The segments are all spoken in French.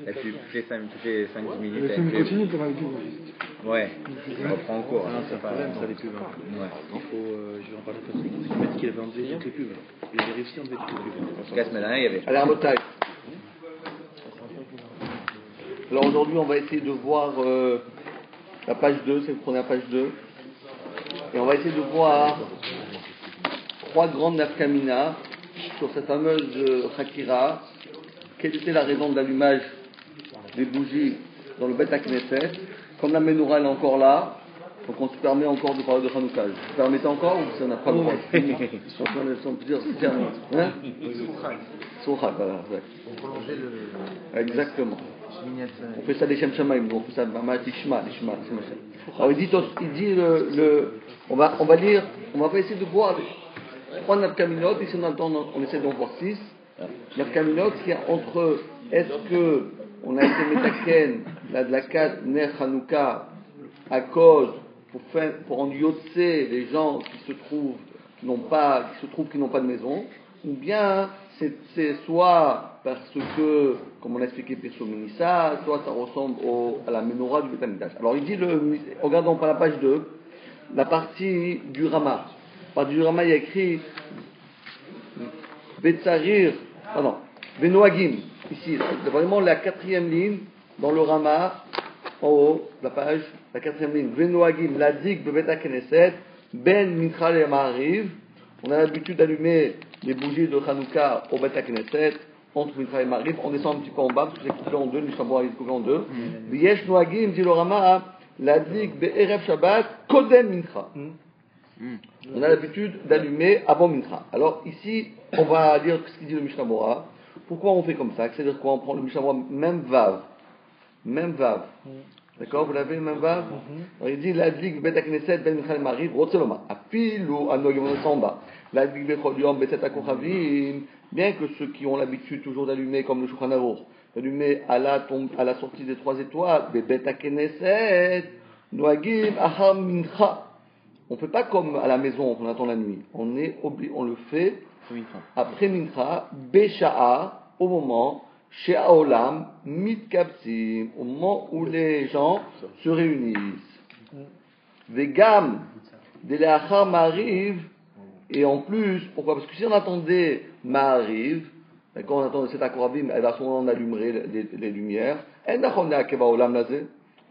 Et puis toutes les 5-10 minutes. Le film continue pendant les pubs. Ouais, on reprend en cours. Ah non, c'est un problème, ça, les pubs. Ouais. Je vais en parler à Patrick. Il m'a dit qu'il avait enlevé toutes les pubs. Il avait réussi à enlever toutes les pubs. En tout cas, la semaine dernière, il y avait. Allez, un mot de taille. Alors aujourd'hui, on va essayer de voir la page 2, si vous prenez la page 2. Et on va essayer de voir 3 grandes nafkamina sur cette fameuse Hakira. Quelle était la raison de l'allumage des bougies dans le Bet HaKnesset? Comme la menorah est encore là, donc on se permet encore de parler de Hanouka. Vous vous permettez encore ou ça n'a pas le droit? Soukha, voilà. Exactement. On fait ça des Shem Shamaim, on fait ça Lishma. Alors il dit on va lire, on va essayer de voir 3 nafkaminot, ici on a le temps, on essaie d'en voir 6. Nafkaminot, qui est entre est-ce que on a été metaken, la dlakat ner Hanouka, à cause pour en yotser les gens qui se trouvent qui n'ont pas de maison, ou bien c'est soit parce que, comme on a expliqué Pirso Minissa, soit ça ressemble à la menorah du Bet HaMikdash. Alors il dit, regardons par la page 2, la partie du Rama. La partie du Rama, il y a écrit Betsarir, Benoagim, ici, c'est vraiment la 4e ligne dans le Rama, en haut de la page, la 4e ligne. Benoagim, Ladzik, Bebet HaKnesset, Ben Mincha le Ma'ariv. On a l'habitude d'allumer les bougies de Hanouka au Bet HaKnesset, entre Mincha et Ma'ariv. On descend un petit peu en bas, parce que c'est coupé en deux, le Shabbat est coupé en deux. V'yesh Noagim, dit le Rama, Ladzik, Be'erev Shabbat, Kodem Mincha. On a l'habitude d'allumer avant Mincha. Alors ici, on va lire ce qu'il dit le Mishnah Bora. Pourquoi on fait comme ça? C'est-à-dire quoi? On prend le Mishnah Bora, même Vav. D'accord? Vous l'avez, même Vav? Alors il dit, l'adlik bet HaKnesset ben Mincha le-Ma'ariv, rotzeloma. Apilu anogim samba. L'adlik bet chol beset hakochavim. Bien que ceux qui ont l'habitude toujours d'allumer, comme le Shulchan Aruch, d'allumer à la sortie des 3 étoiles, bet HaKnesset, noagim ahar Mincha. On ne fait pas comme à la maison, on attend la nuit. On le fait après Mincha, Besha'a, au moment, She'aolam, Mitkapsim, au moment où les gens se réunissent. Vegam, Deleachar Ma'ariv, et en plus, pourquoi? Parce que si on attendait Ma'ariv, quand on attendait cet akorabim, elle va à ce moment on allumerait les lumières.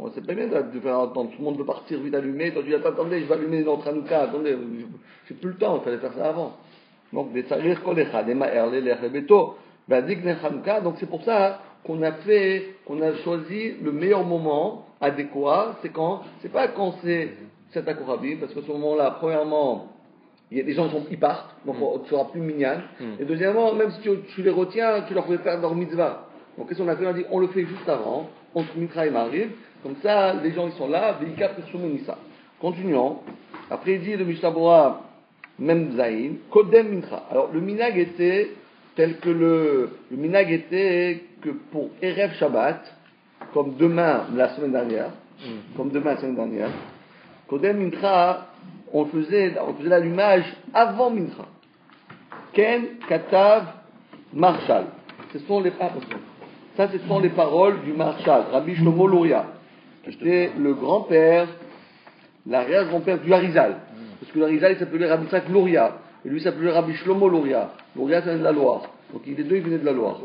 On sait pas bien de faire attendre, tout le monde veut partir vite allumer, toi tu dis attendez, je vais allumer notre Hanouka, attendez, j'ai plus le temps, il fallait faire ça avant. Donc des tsarir kolecha, des ma'er, les lebeto, donc c'est pour ça qu'on a choisi le meilleur moment adéquat, c'est pas quand c'est cet akorabim, parce que ce moment-là, premièrement, les gens ils partent, donc tu seras plus mignon, et deuxièmement, même si tu les retiens, tu leur fais faire leur mitzvah. Donc qu'est-ce qu'on a fait? On a dit, on le fait juste avant, entre Mincha et Ma'ariv, comme ça, les gens ils sont là, Veika Pirsumenissa. Continuons. Après il dit le Mishnah Bora, même Zayin, Kodem Mincha. Alors le minag était tel que le minag était que pour Erev Shabbat, comme demain la semaine dernière, Kodem Mincha, on faisait l'allumage avant Mincha. Ken Katav Marshal. Ce sont les paroles du Marshal, Rabbi Shlomo Luria, qui était le grand-père, l'arrière-grand-père du Harizal. Parce que le Harizal, il s'appelait Rabbi Tzak Luria, et lui s'appelait Rabbi Shlomo Luria. Luria, ça vient de la Loire. Donc les deux, ils venaient de la Loire.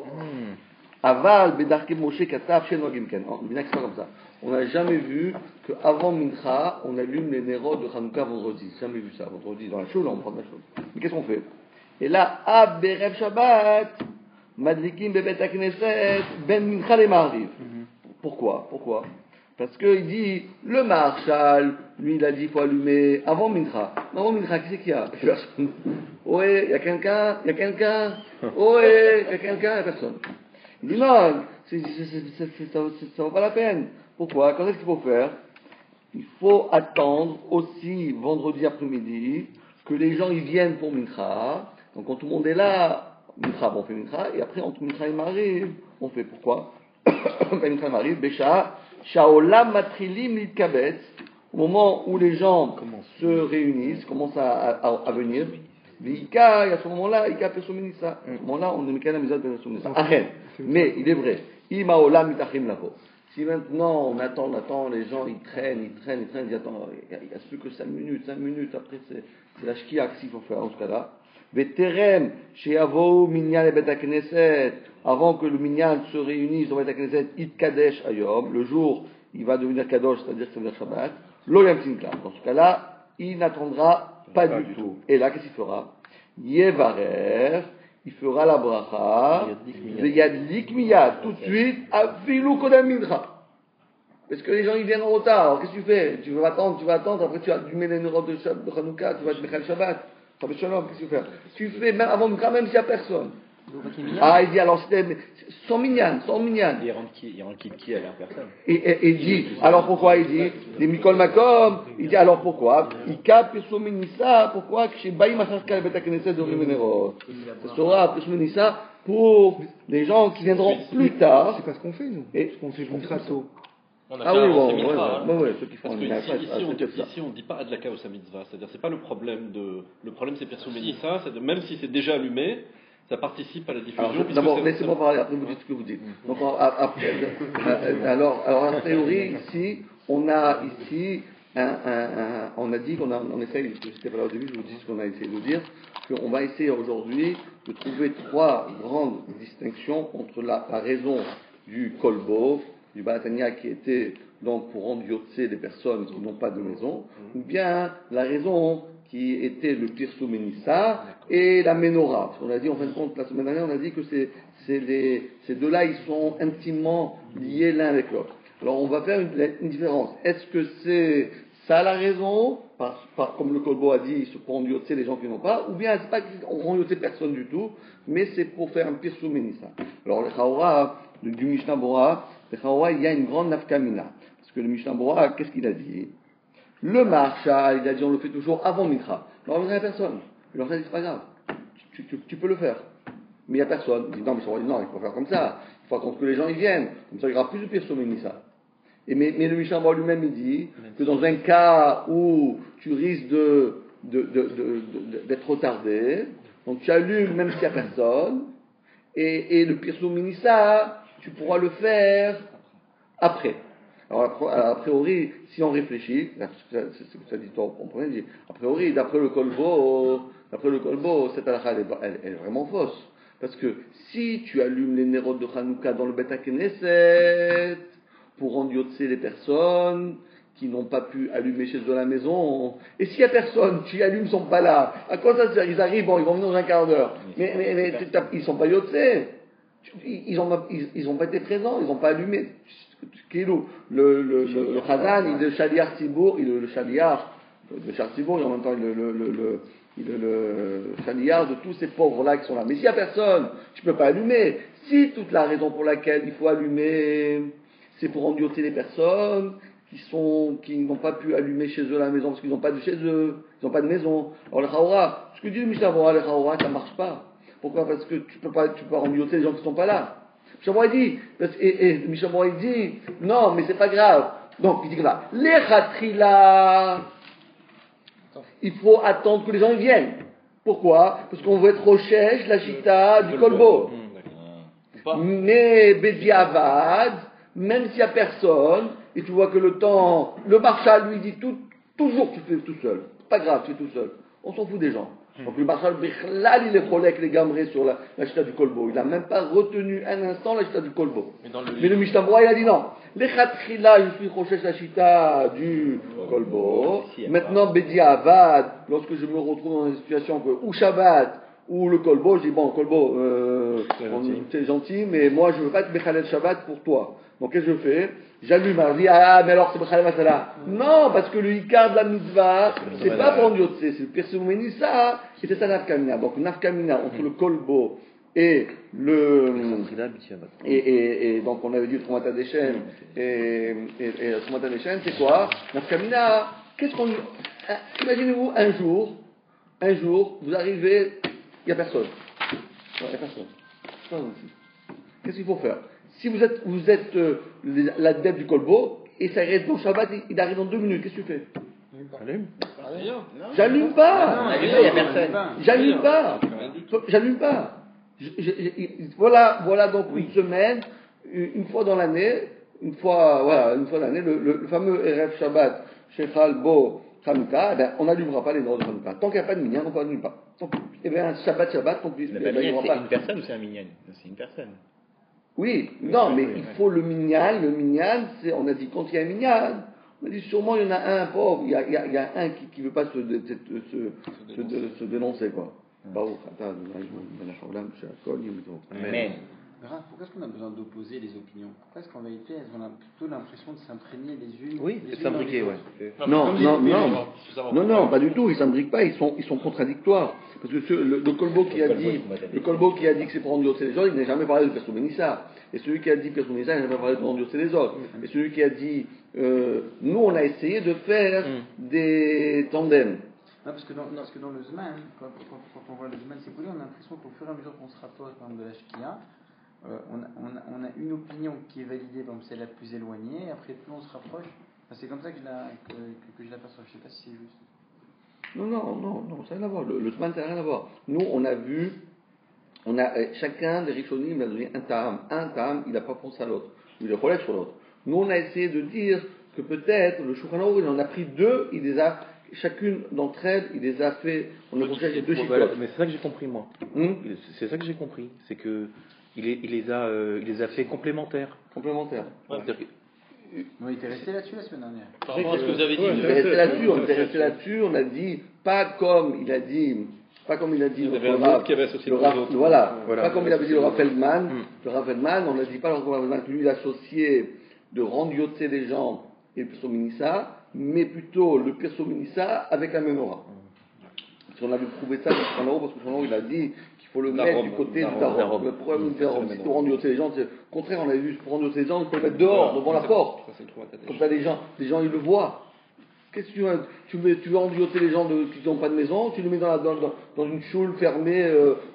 Aval, Bedarke Moshe, Katav, Shen Wagim Ken. C'est pas comme ça. On n'a jamais vu qu'avant Mincha, on allume les Nérod de Hanouka vendredi. Jamais vu ça. Vendredi, dans la choule, on prend de la choule. Mais qu'est-ce qu'on fait? Et là, Ab Berev Shabbat, Madlikim Bebet HaKnesset, Ben Mincha le Ma'ariv. Pourquoi? Parce qu'il dit, le Marshal, lui, il a dit, il faut allumer avant Mincha. Avant Mincha, qui c'est qu'il y a? Personne. Ouais, il y a quelqu'un? Ouais, il y a quelqu'un? Il y a personne. Il dit, non, ça vaut pas la peine. Pourquoi? Quand est-ce qu'il faut faire? Il faut attendre aussi vendredi après-midi que les gens ils viennent pour Mincha. Donc quand tout le monde est là, Mincha, on fait Mincha, et après entre Mincha et Ma'ariv, on fait pourquoi? Mincha et Ma'ariv, Besha, Shaolam Matrilim Litkabetz, au moment où les gens se réunissent, commencent à venir, Vika, et à ce moment-là, Ika Pessomenissa. À ce moment-là, on ne met qu'à la maison de Pessomenissa. Mais il est vrai Ima olam mitachim lavo. Si maintenant on attend, les gens ils traînent, ils disent attends, il reste plus que 5 minutes, après c'est la shkia qu'il faut faire en ce cas-là. Veterem she'yavo minyan le bet hakneset, avant que le minyan se réunisse au bet hakneset, it kadesh ayom, le jour il va devenir kadosh, c'est-à-dire que ça veut dire Shabbat. Lo yamtin klar. Dans ce cas-là, il n'attendra pas du tout. Et là, qu'est-ce qu'il fera? Yevarer, il fera la bracha, veyadlik miyad, tout de suite, afilu kodam mincha. Parce que les gens ils viennent en retard. Alors qu'est-ce que tu fais? Tu vas attendre, après tu vas allumer les neurones de Hanouka, tu vas te mettre le Shabbat. Shabbat Shalom, qu'est-ce que tu fais? Tu fais même avant Mincha, même s'il n'y a personne. Ah, il dit alors c'était sans minyan. Il rentre qui à l'air personne. Et il dit, alors pourquoi il dit, des Mikol Makom, il dit alors pourquoi? Il cap Pesoumenissa, pourquoi que chez Baïm Achakal Betakneset de Rimenerot. Ce sera Pesoumenissa pour les gens qui viendront plus tard. C'est pas ce qu'on fait nous. Et ce qu'on fait Mincha tôt. On a ceux qui font un ici on ne dit pas Adlaka au Mitzvah, c'est-à-dire c'est pas le problème c'est Pirsou Menissa, c'est même si c'est déjà allumé, ça participe à la diffusion. Alors, d'abord, laissez-moi parler, après vous dites ce que vous dites. Donc, alors, a priori, ici, on a ici, on a dit on essaye, je n'étais pas là au début, je vous dis ce qu'on a essayé de dire, qu'on va essayer aujourd'hui de trouver 3 grandes distinctions entre la raison du kolbo, du Balatania qui était donc pour rendre yotse les personnes qui n'ont pas de maison, ou bien la raison qui était le Pirsou Menissa et la Menorah. On a dit, en fin de compte, la semaine dernière, on a dit que ces deux-là, ils sont intimement liés l'un avec l'autre. Alors, on va faire une différence. Est-ce que c'est ça la raison, comme le Kolbo a dit, pour rendre yotse les gens qui n'ont pas, ou bien c'est pas qu'on rend yotse personne du tout, mais c'est pour faire un Pirsou Menissa. Alors, le Chaora du Mishnah Bora, le Chaora, il y a une grande nafkamina. Parce que le Mishnah Bora, qu'est-ce qu'il a dit? Le marshal, il a dit on le fait toujours avant Mincha. Alors il n'y a personne. Il leur a dit c'est pas grave, tu peux le faire. Mais il n'y a personne. Il dit non, mais il faut faire comme ça. Il faut attendre que les gens y viennent. Comme ça il y aura plus de Pirsou Menissa. Mais le Mishnah Bora lui-même il dit que dans un cas où tu risques d'être retardé, donc tu allumes même s'il n'y a personne, et le Pirsou Menissa, tu pourras le faire après. Alors, a priori, si on réfléchit, c'est ce que ça dit, on comprenait, a priori, d'après le Kolbo, cette halakha, elle est vraiment fausse. Parce que si tu allumes les nérods de Hanouka dans le Bet HaKnesset, pour rendre yotse les personnes qui n'ont pas pu allumer chez eux à la maison, et s'il y a personne, tu allumes, ils sont pas là, à quoi ça sert? Ils arrivent, bon, ils vont venir dans un quart d'heure. Mais ils sont pas yotse. Ils ont pas été présents, ils n'ont pas allumé. Le Chazan, il est le Shaliar Tzibour, il est le Shaliar de Shaliar Tzibour, et en même temps il est le Shaliar de tous ces pauvres-là qui sont là. Mais s'il n'y a personne, tu ne peux pas allumer. Si toute la raison pour laquelle il faut allumer, c'est pour endurcer les personnes qui n'ont pas pu allumer chez eux à la maison parce qu'ils n'ont pas de chez eux, ils n'ont pas de maison. Alors le Chaora, ce que dit le Mishnah Bora, le Chaora, ça ne marche pas. Pourquoi? Parce que tu peux pas endurcer les gens qui ne sont pas là. Mishnah dit, et Mishnah dit, non, mais c'est pas grave. Donc, il dit que là, les khatrila, il faut attendre que les gens y viennent. Pourquoi? Parce qu'on veut être rochèche, la chita, du kolbo. Mais Bediavad, même s'il n'y a personne, et tu vois que le marshal lui dit toujours tu fais tout seul. Pas grave, tu fais tout seul. On s'en fout des gens. Donc le marshal Bichlal, il est collé avec les gamrés sur la chita du kolbo. Il n'a même pas retenu un instant la chita du kolbo. Mais le Mishnah Bora, il a dit non. Les khatrila, je suis rochesh la chita du kolbo. Maintenant, Bedi Avad, lorsque je me retrouve dans une situation où Shabbat, ou le kolbo, je dis bon, kolbo, c'est gentil, mais moi je veux pas être Bechalel Shabbat pour toi. Donc qu'est-ce que je fais? J'allume, je dis mais alors c'est Bechalel Masala. Non, parce que le Ikar de la mitzvah, c'est pas pour Yotse, c'est le Pirsou Menissa, et c'est ça Nafkamina. Donc Nafkamina entre le kolbo et et donc on avait dit le Tromata des chaînes, et le Tromata des chaînes, c'est quoi? Nafkamina, imaginez-vous un jour, vous arrivez, il n'y a personne. Non, il n'y a personne. Qu'est-ce qu'il faut faire? Si vous êtes l'adepte du kolbo, et ça arrive dans Shabbat, il arrive dans 2 minutes, qu'est-ce que tu fais? J'allume pas. Il n'y a personne. J'allume pas. Voilà donc une semaine, une fois dans l'année, une fois dans l'année, le fameux Erev Shabbat, Shechal Bo Hanouka, eh ben, on n'allumera pas les noix de Hanouka. Tant qu'il n'y a pas de minyan, on n'allume pas. Donc, eh bien, un Shabbat, on puisse. La Eh ben, il y minyan, aura c'est pas. une personne ou c'est un minyan? C'est une personne. Oui, non, mais il faut le minyan. Le minyan, on a dit quand il y a un minyan, on a dit sûrement il y en a un pauvre, il y a un qui ne veut pas se dénoncer, quoi. Amen. Pourquoi est-ce qu'on a besoin d'opposer les opinions? Pourquoi est-ce qu'en vérité, on a plutôt l'impression de s'imprégner les unes Oui, les de unes s'imbriquer, dans les ouais. autres? Non, pas du tout, ils s'imbriquent pas, ils sont contradictoires. Parce que le Kolbo qui a dit que c'est pour endurcer les autres, il n'a jamais parlé de Persouménissa. Et celui qui a dit Persouménissa, il n'a jamais parlé de endurcer les autres. Et celui qui a dit, nous on a essayé de faire des tandems. Non, parce que dans le Zman, quand on voit le Zman s'écouler, on a l'impression qu'au fur et à mesure qu'on se rapproche par exemple, de la Shkia, on a une opinion qui est validée, par exemple, celle la plus éloignée, et après plus on se rapproche. Enfin, c'est comme ça que je l'aperçois. Je ne sais pas si c'est juste. Non, ça n'a rien à voir. Le Zman, ça n'a rien à voir. Nous, on a vu, chacun des Rishonim a donné un Ta'am. Un Ta'am, il n'a pas pensé à l'autre. Il est relève sur l'autre. Nous, on a essayé de dire que peut-être le Shulchan Aruch, il en a pris deux, il les a. Chacune d'entre elles, il les a fait. On a considéré deux chicots. Mais c'est ça que j'ai compris, moi. C'est ça que j'ai compris. C'est que il les a fait complémentaires. Complémentaires. Ouais. On était resté là-dessus la semaine dernière. Par rapport à ce que vous avez dit, On était resté là-dessus, on a dit, pas comme il a dit il y avait un autre qui avait associé les autres. Voilà. Pas comme il avait dit le Rav Feldman. Le Rav Feldman, on n'a dit pas le Rav Feldman que lui il associé de rendre yotzé les gens et le Persouménissa, mais plutôt le Persouménissa avec la menorah. Parce qu'on avait prouvé ça sur Shulchan Aruch, parce que Shulchan Aruch il a dit qu'il faut le mettre du côté de Darom. Pourquoi nous faire si pour rendre yotzé les gens, au contraire on avait vu pour rendre yotzé les gens, il faut le mettre dehors, devant la porte. Comme ça les gens ils le voient. Qu'est-ce que tu veux endioter les gens qui n'ont pas de maison, tu les mets dans une choule fermée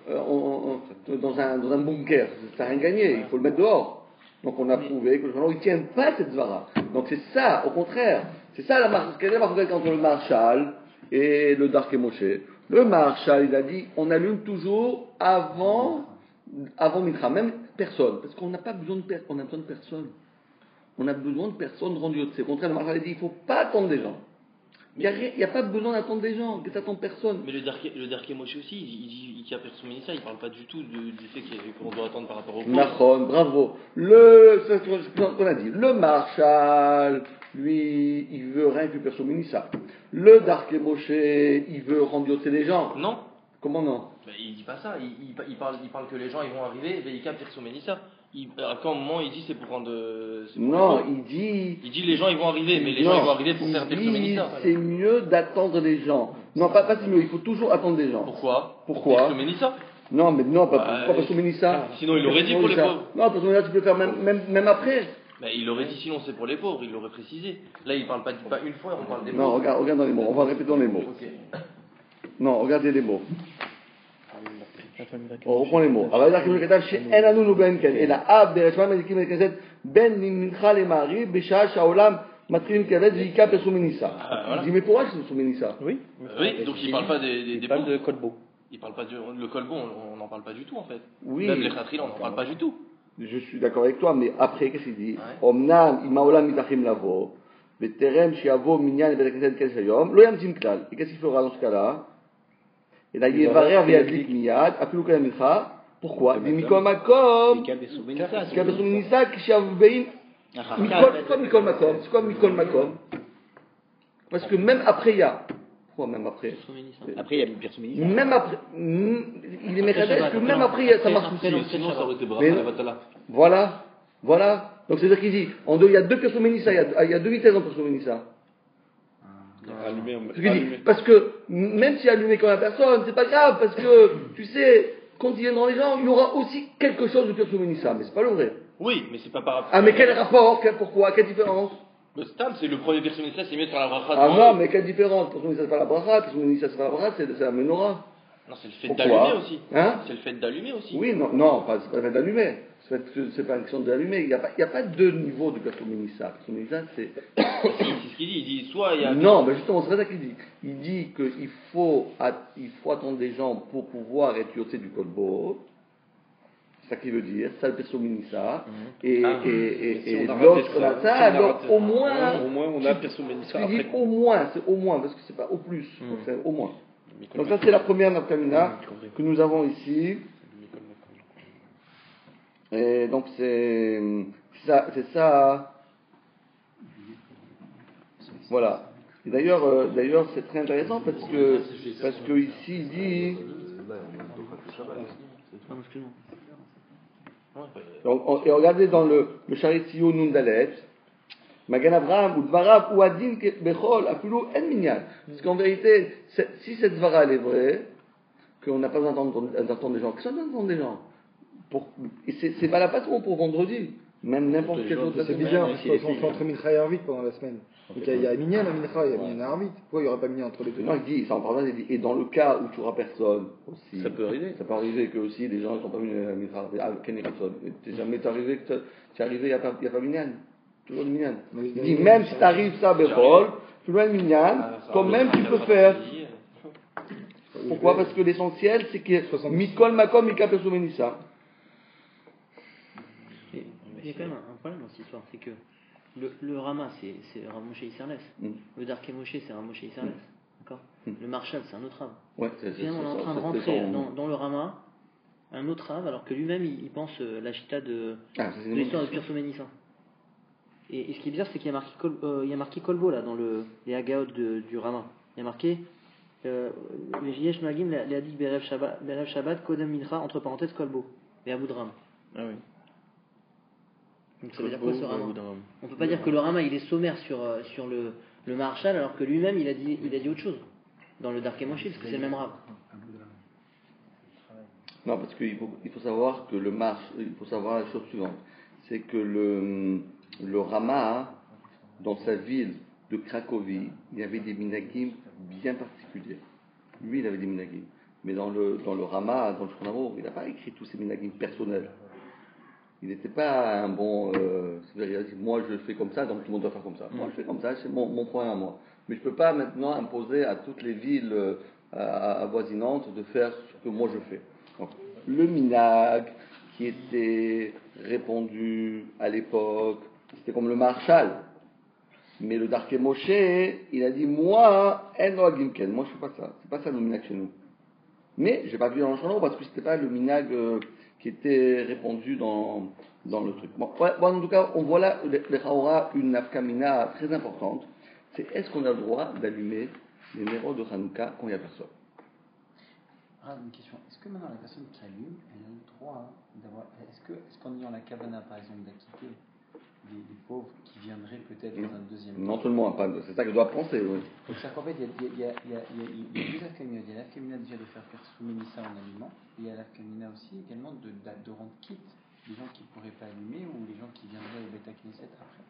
dans un bunker. Ça n'a rien gagné, il faut le mettre dehors. Donc on a prouvé que les gens ne tiennent pas cette zvara. Donc c'est ça, au contraire, c'est ça la marque. Quelle est la marque entre le Marshal et le Dark et Moshe? Le Marshal, il a dit, on allume toujours avant Mincha, même personne, parce qu'on n'a pas besoin de personne. On a besoin de personne rendues. C'est au contraire, le Marshal a dit, il ne faut pas attendre des gens. Il n'y a pas besoin d'attendre des gens, que t'attends personne. Mais le Darké Moshe aussi, il dit qu'il y a Persouménissa, il ne parle pas du tout du fait qu'on doit attendre par rapport au Nachon, bravo. C'est ce qu'on a dit. Le Marshal, lui, il veut rien que Persouménissa. Le Darké Moshe, il veut rendioter les gens. Non. Comment non? Mais il dit pas ça, il parle que les gens ils vont arriver, Veika Persouménissa. À quel moment il dit c'est pour rendre. Non, il dit. Il dit les gens ils vont arriver, mais les gens ils vont arriver pour faire Persouménissa. C'est mieux d'attendre les gens. Non, pas c'est mieux, il faut toujours attendre les gens. Pourquoi? Persouménissa. Non, mais non, pas Persouménissa. Sinon il aurait dit pour les pauvres. Non, Persouménissa, tu peux faire même après. Mais il aurait dit sinon c'est pour les pauvres, il l'aurait précisé. Là il parle pas une fois, on parle des pauvres. Non, regarde dans les mots, on va répéter dans les mots. Ok. Non, regardez les mots. On reprend les mots. Alors, il dit que שאין לנו בן כן, אלא אב ברשמה מזיקים לכנסת בין מנחה למעריב בשעה שהעולם מתחילים כבד ויקע פרסומיניסה. Il dit mais pourquoi c'est Persouménissa? Oui, donc il parle pas des parle de Kolbo. Il parle pas le Kolbo, on n'en parle pas du tout en fait. Oui. Même les Khatril, on n'en parle pas du tout. Je suis d'accord avec toi, mais après, qu'est-ce qu'il dit? אמנם אם העולם מתחילים לבוא בטרם שיבוא מניין לבית הכנסת כנס היום, לא ימתין כלל. Et qu'est-ce qu'il fera dans ce cas-là? Et là, il va וידליק מיד, אפילו כאן מנחה. Pourquoi? Il dit מכל מקום, Persouménissa, כשהבאים, מכל מקום, c'est quoi מכל מקום? Parce que même après, il y a. Pourquoi même après? Après, il y a Persouménissa. Même après, il est méchadèche que même après, ça marche aussi. Sinon, ça aurait été Bracha et Vatala. Voilà. Donc, c'est-à-dire qu'il dit, il y a deux Persouménissa, il y a deux vitesses en Persouménissa. Parce que même si allumé comme la personne, c'est pas grave, parce que tu sais, quand ils viendront les gens, il y aura aussi quelque chose de Persouménissa, mais c'est pas le vrai. Oui, mais c'est pas par rapport. Ah, mais quel rapport? Pourquoi? Quelle différence? Le Stam, c'est le premier Persouménissa, c'est mieux de faire la bracha. Ah non, mais quelle différence? Persouménissa, c'est pas la bracha, Persouménissa, c'est pas la bracha, c'est la menorah. Non, c'est le fait d'allumer aussi. Hein? C'est le fait d'allumer aussi. Oui, non, c'est pas le fait d'allumer. C'est pas une question d'allumer. Il n'y a pas deux niveaux de Persouménissa. Persouménissa, c'est. C'est ce qu'il dit. Il dit soit il y a. Non, mais justement, c'est pas ça qu'il dit. Il dit qu'il faut attendre des gens pour pouvoir être yoté du kolbo. ça qui veut dire, ça le perso minissa, et Si on a raté l'autre, ça, ça, si on a alors raté au ça, moins, au moins on a perso Mélissa ce qu'il dit après. au moins, c'est au moins, parce que c'est pas au plus, donc c'est au moins. Mikol Donc ça c'est la première nafkamina que nous avons ici, et donc c'est ça, voilà. Et d'ailleurs, c'est très intéressant parce que ici il dit, donc, et regardez dans le Charitio Nundalet, Magan Abraham ou Dvarav ou Adin Bechol Apulu En Minyan. Parce qu'en vérité, si cette Dvara elle est vraie, qu'on n'a pas besoin d'entendre des gens, que ça d'entendre des gens. Et c'est pas la façon pour vendredi, même n'importe quel autre. C'est bizarre, parce qu'on fait entre Mincha et Arvit pendant la semaine. Donc il y a Minyan à Mincha, il y a Minyan à Arvit. Pourquoi il n'y aurait pas Minyan entre les deux? Non, il dit, ça en parle, il dit, et dans le cas où tu auras personne aussi. Ça peut arriver. Ça peut arriver que aussi les gens ne sont pas venus à Mincha, qu'il n'y ait personne. T'es jamais arrivé que tu es arrivé, il n'y a pas Minyan. Toujours le Minyan. Il dit, même si tu arrives ça, Bechol, tu dois le Minyan, quand même tu peux faire. Pourquoi? Parce que l'essentiel, c'est que Mikol Makom Mika Perso Menissa. Mais il y a quand même un problème dans cette histoire, c'est que le Rama, c'est Rav Moshe Isserles. Le Darké Moshe, c'est Rav Moshe Isserles. D'accord. Le Marshal, c'est un autre Rav. Ouais, finalement, on est en train de rentrer dans le Rama, un autre Rav, alors que lui-même, il pense la chita de l'histoire de Perso Menissa. Et ce qui est bizarre, c'est qu'il y a marqué Kolbo là, dans les Hagaot du Rama. Il y a marqué Yesh Magim, les Hadik Berev Shabbat, Kodem Mincha, entre parenthèses Kolbo, et Abu Dram. Ah oui. Donc ça veut dire quoi ce Rama? On peut pas dire que le Rama il est sommaire sur le Maharshal alors que lui-même il a dit autre chose dans le Darké Moshe, parce que c'est le même Rav. Non, parce qu'il faut savoir que il faut savoir la chose suivante, c'est que le Rama, dans sa ville de Cracovie, il y avait des minagim bien particuliers. Lui, il avait des minagim. Mais dans le Rama, dans le Shulchan Aruch, il n'a pas écrit tous ces minagim personnels. Il n'était pas un bon. C'est-à-dire, il a dit, moi je fais comme ça, donc tout le monde doit faire comme ça. Moi je fais comme ça, c'est mon point à moi. Mais je ne peux pas maintenant imposer à toutes les villes avoisinantes de faire ce que moi je fais. Donc, le minag qui était répandu à l'époque, c'était comme le Marshal. Mais le Darké Moshe, il a dit, moi, moi je ne fais pas ça. C'est pas ça le minag chez nous. Mais je n'ai pas vu dans le Shulchan parce que c'était pas le minag qui était répandu dans le truc. Bon, en tout cas, on voit là, les Chaora, une nafkamina très importante. C'est est-ce qu'on a le droit d'allumer les néros de Hanouka quand il n'y a personne? Ah, une question. Est-ce que maintenant la personne qui allume, elle a le droit d'avoir. Est-ce qu'en ayant la kavana, par exemple, d'acquitter les pauvres qui viendraient peut-être dans un deuxième temps? Non seulement, c'est ça que je dois penser, oui. Donc, c'est qu'en fait, il y a deux afkamina. Il y a l'afkamina déjà de faire soumettre ça en allumant, et il y a l'afkamina aussi également de rendre quitte les gens qui ne pourraient pas allumer ou les gens qui viendraient au Beta Knesset après.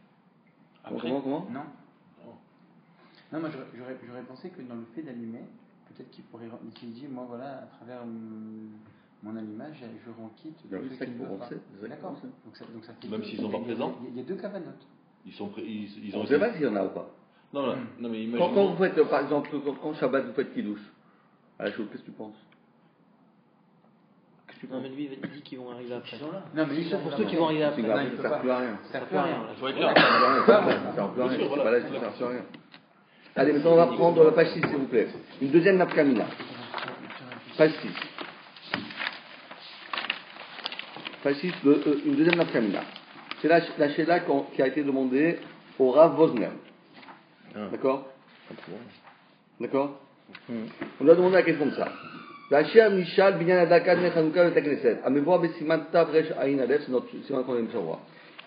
Comment Non. Non, moi j'aurais pensé que dans le fait d'allumer, peut-être qu'il pourrait utiliser, moi voilà, à travers mon allumage, je rends quitte tous ceux qui ne veulent pas. D'accord. Donc ça fait même s'ils sont pas présents. Il y a deux cavanotes. Ils ont. On ne sait pas s'il y en a ou pas. Non, mais imagine. Quand vous faites, par exemple, quand Shabbat vous faites Kiddush, à la chose, qu'est-ce que tu penses? Non, mais lui, il dit qu'ils vont arriver après. Non, mais pour ceux qui vont arriver après. Ça ne sert plus à rien. Ça sert plus à rien. Il faut être clair. Ça ne sert plus à rien. C'est pas là, ça ne sert plus à rien. Allez, maintenant on va prendre la page 6, s'il vous plaît. Une deuxième nafkamina. Page 6. Page 6, une deuxième nafkamina. C'est la Sheila qui a été demandée au Rav Wosner. D'accord? D'accord? On lui a demandé la question de ça. והשאר נשאל בעניין הדלקת נר חנוכה בבית הכנסת, המבואר בסימן תרע"א, סימן קודם שבוע.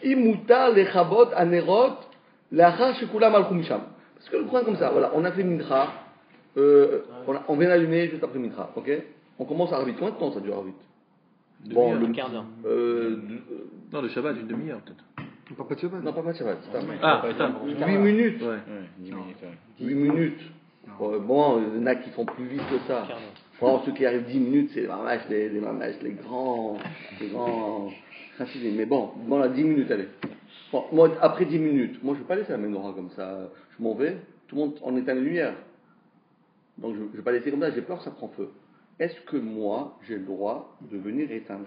אם מותר לכבות הנרות לאחר שכולם הלכו משם. Parce que le point comme ça, voilà, on a fait mincha, on vient d'allumer juste après mincha, ok? On commence à Arvit. Combien de temps ça dure Arvit? Bon, un quart d'heure. Non, le Shabbat, une demi-heure peut-être. Pas de Shabbat. Non, pas de Shabbat. Putain. 8 minutes. Ouais. 10 minutes. 8 minutes. Bon, il y en a qui font plus vite que ça. Bon, ceux qui arrivent 10 minutes, c'est les grands chassidim. Mais bon, là, 10 minutes, allez. Bon, moi, après 10 minutes, moi, je ne vais pas laisser la menorah comme ça. Je m'en vais, tout le monde en éteint la lumière. Donc, je ne vais pas laisser comme ça, j'ai peur que ça prend feu. Est-ce que moi, j'ai le droit de venir éteindre?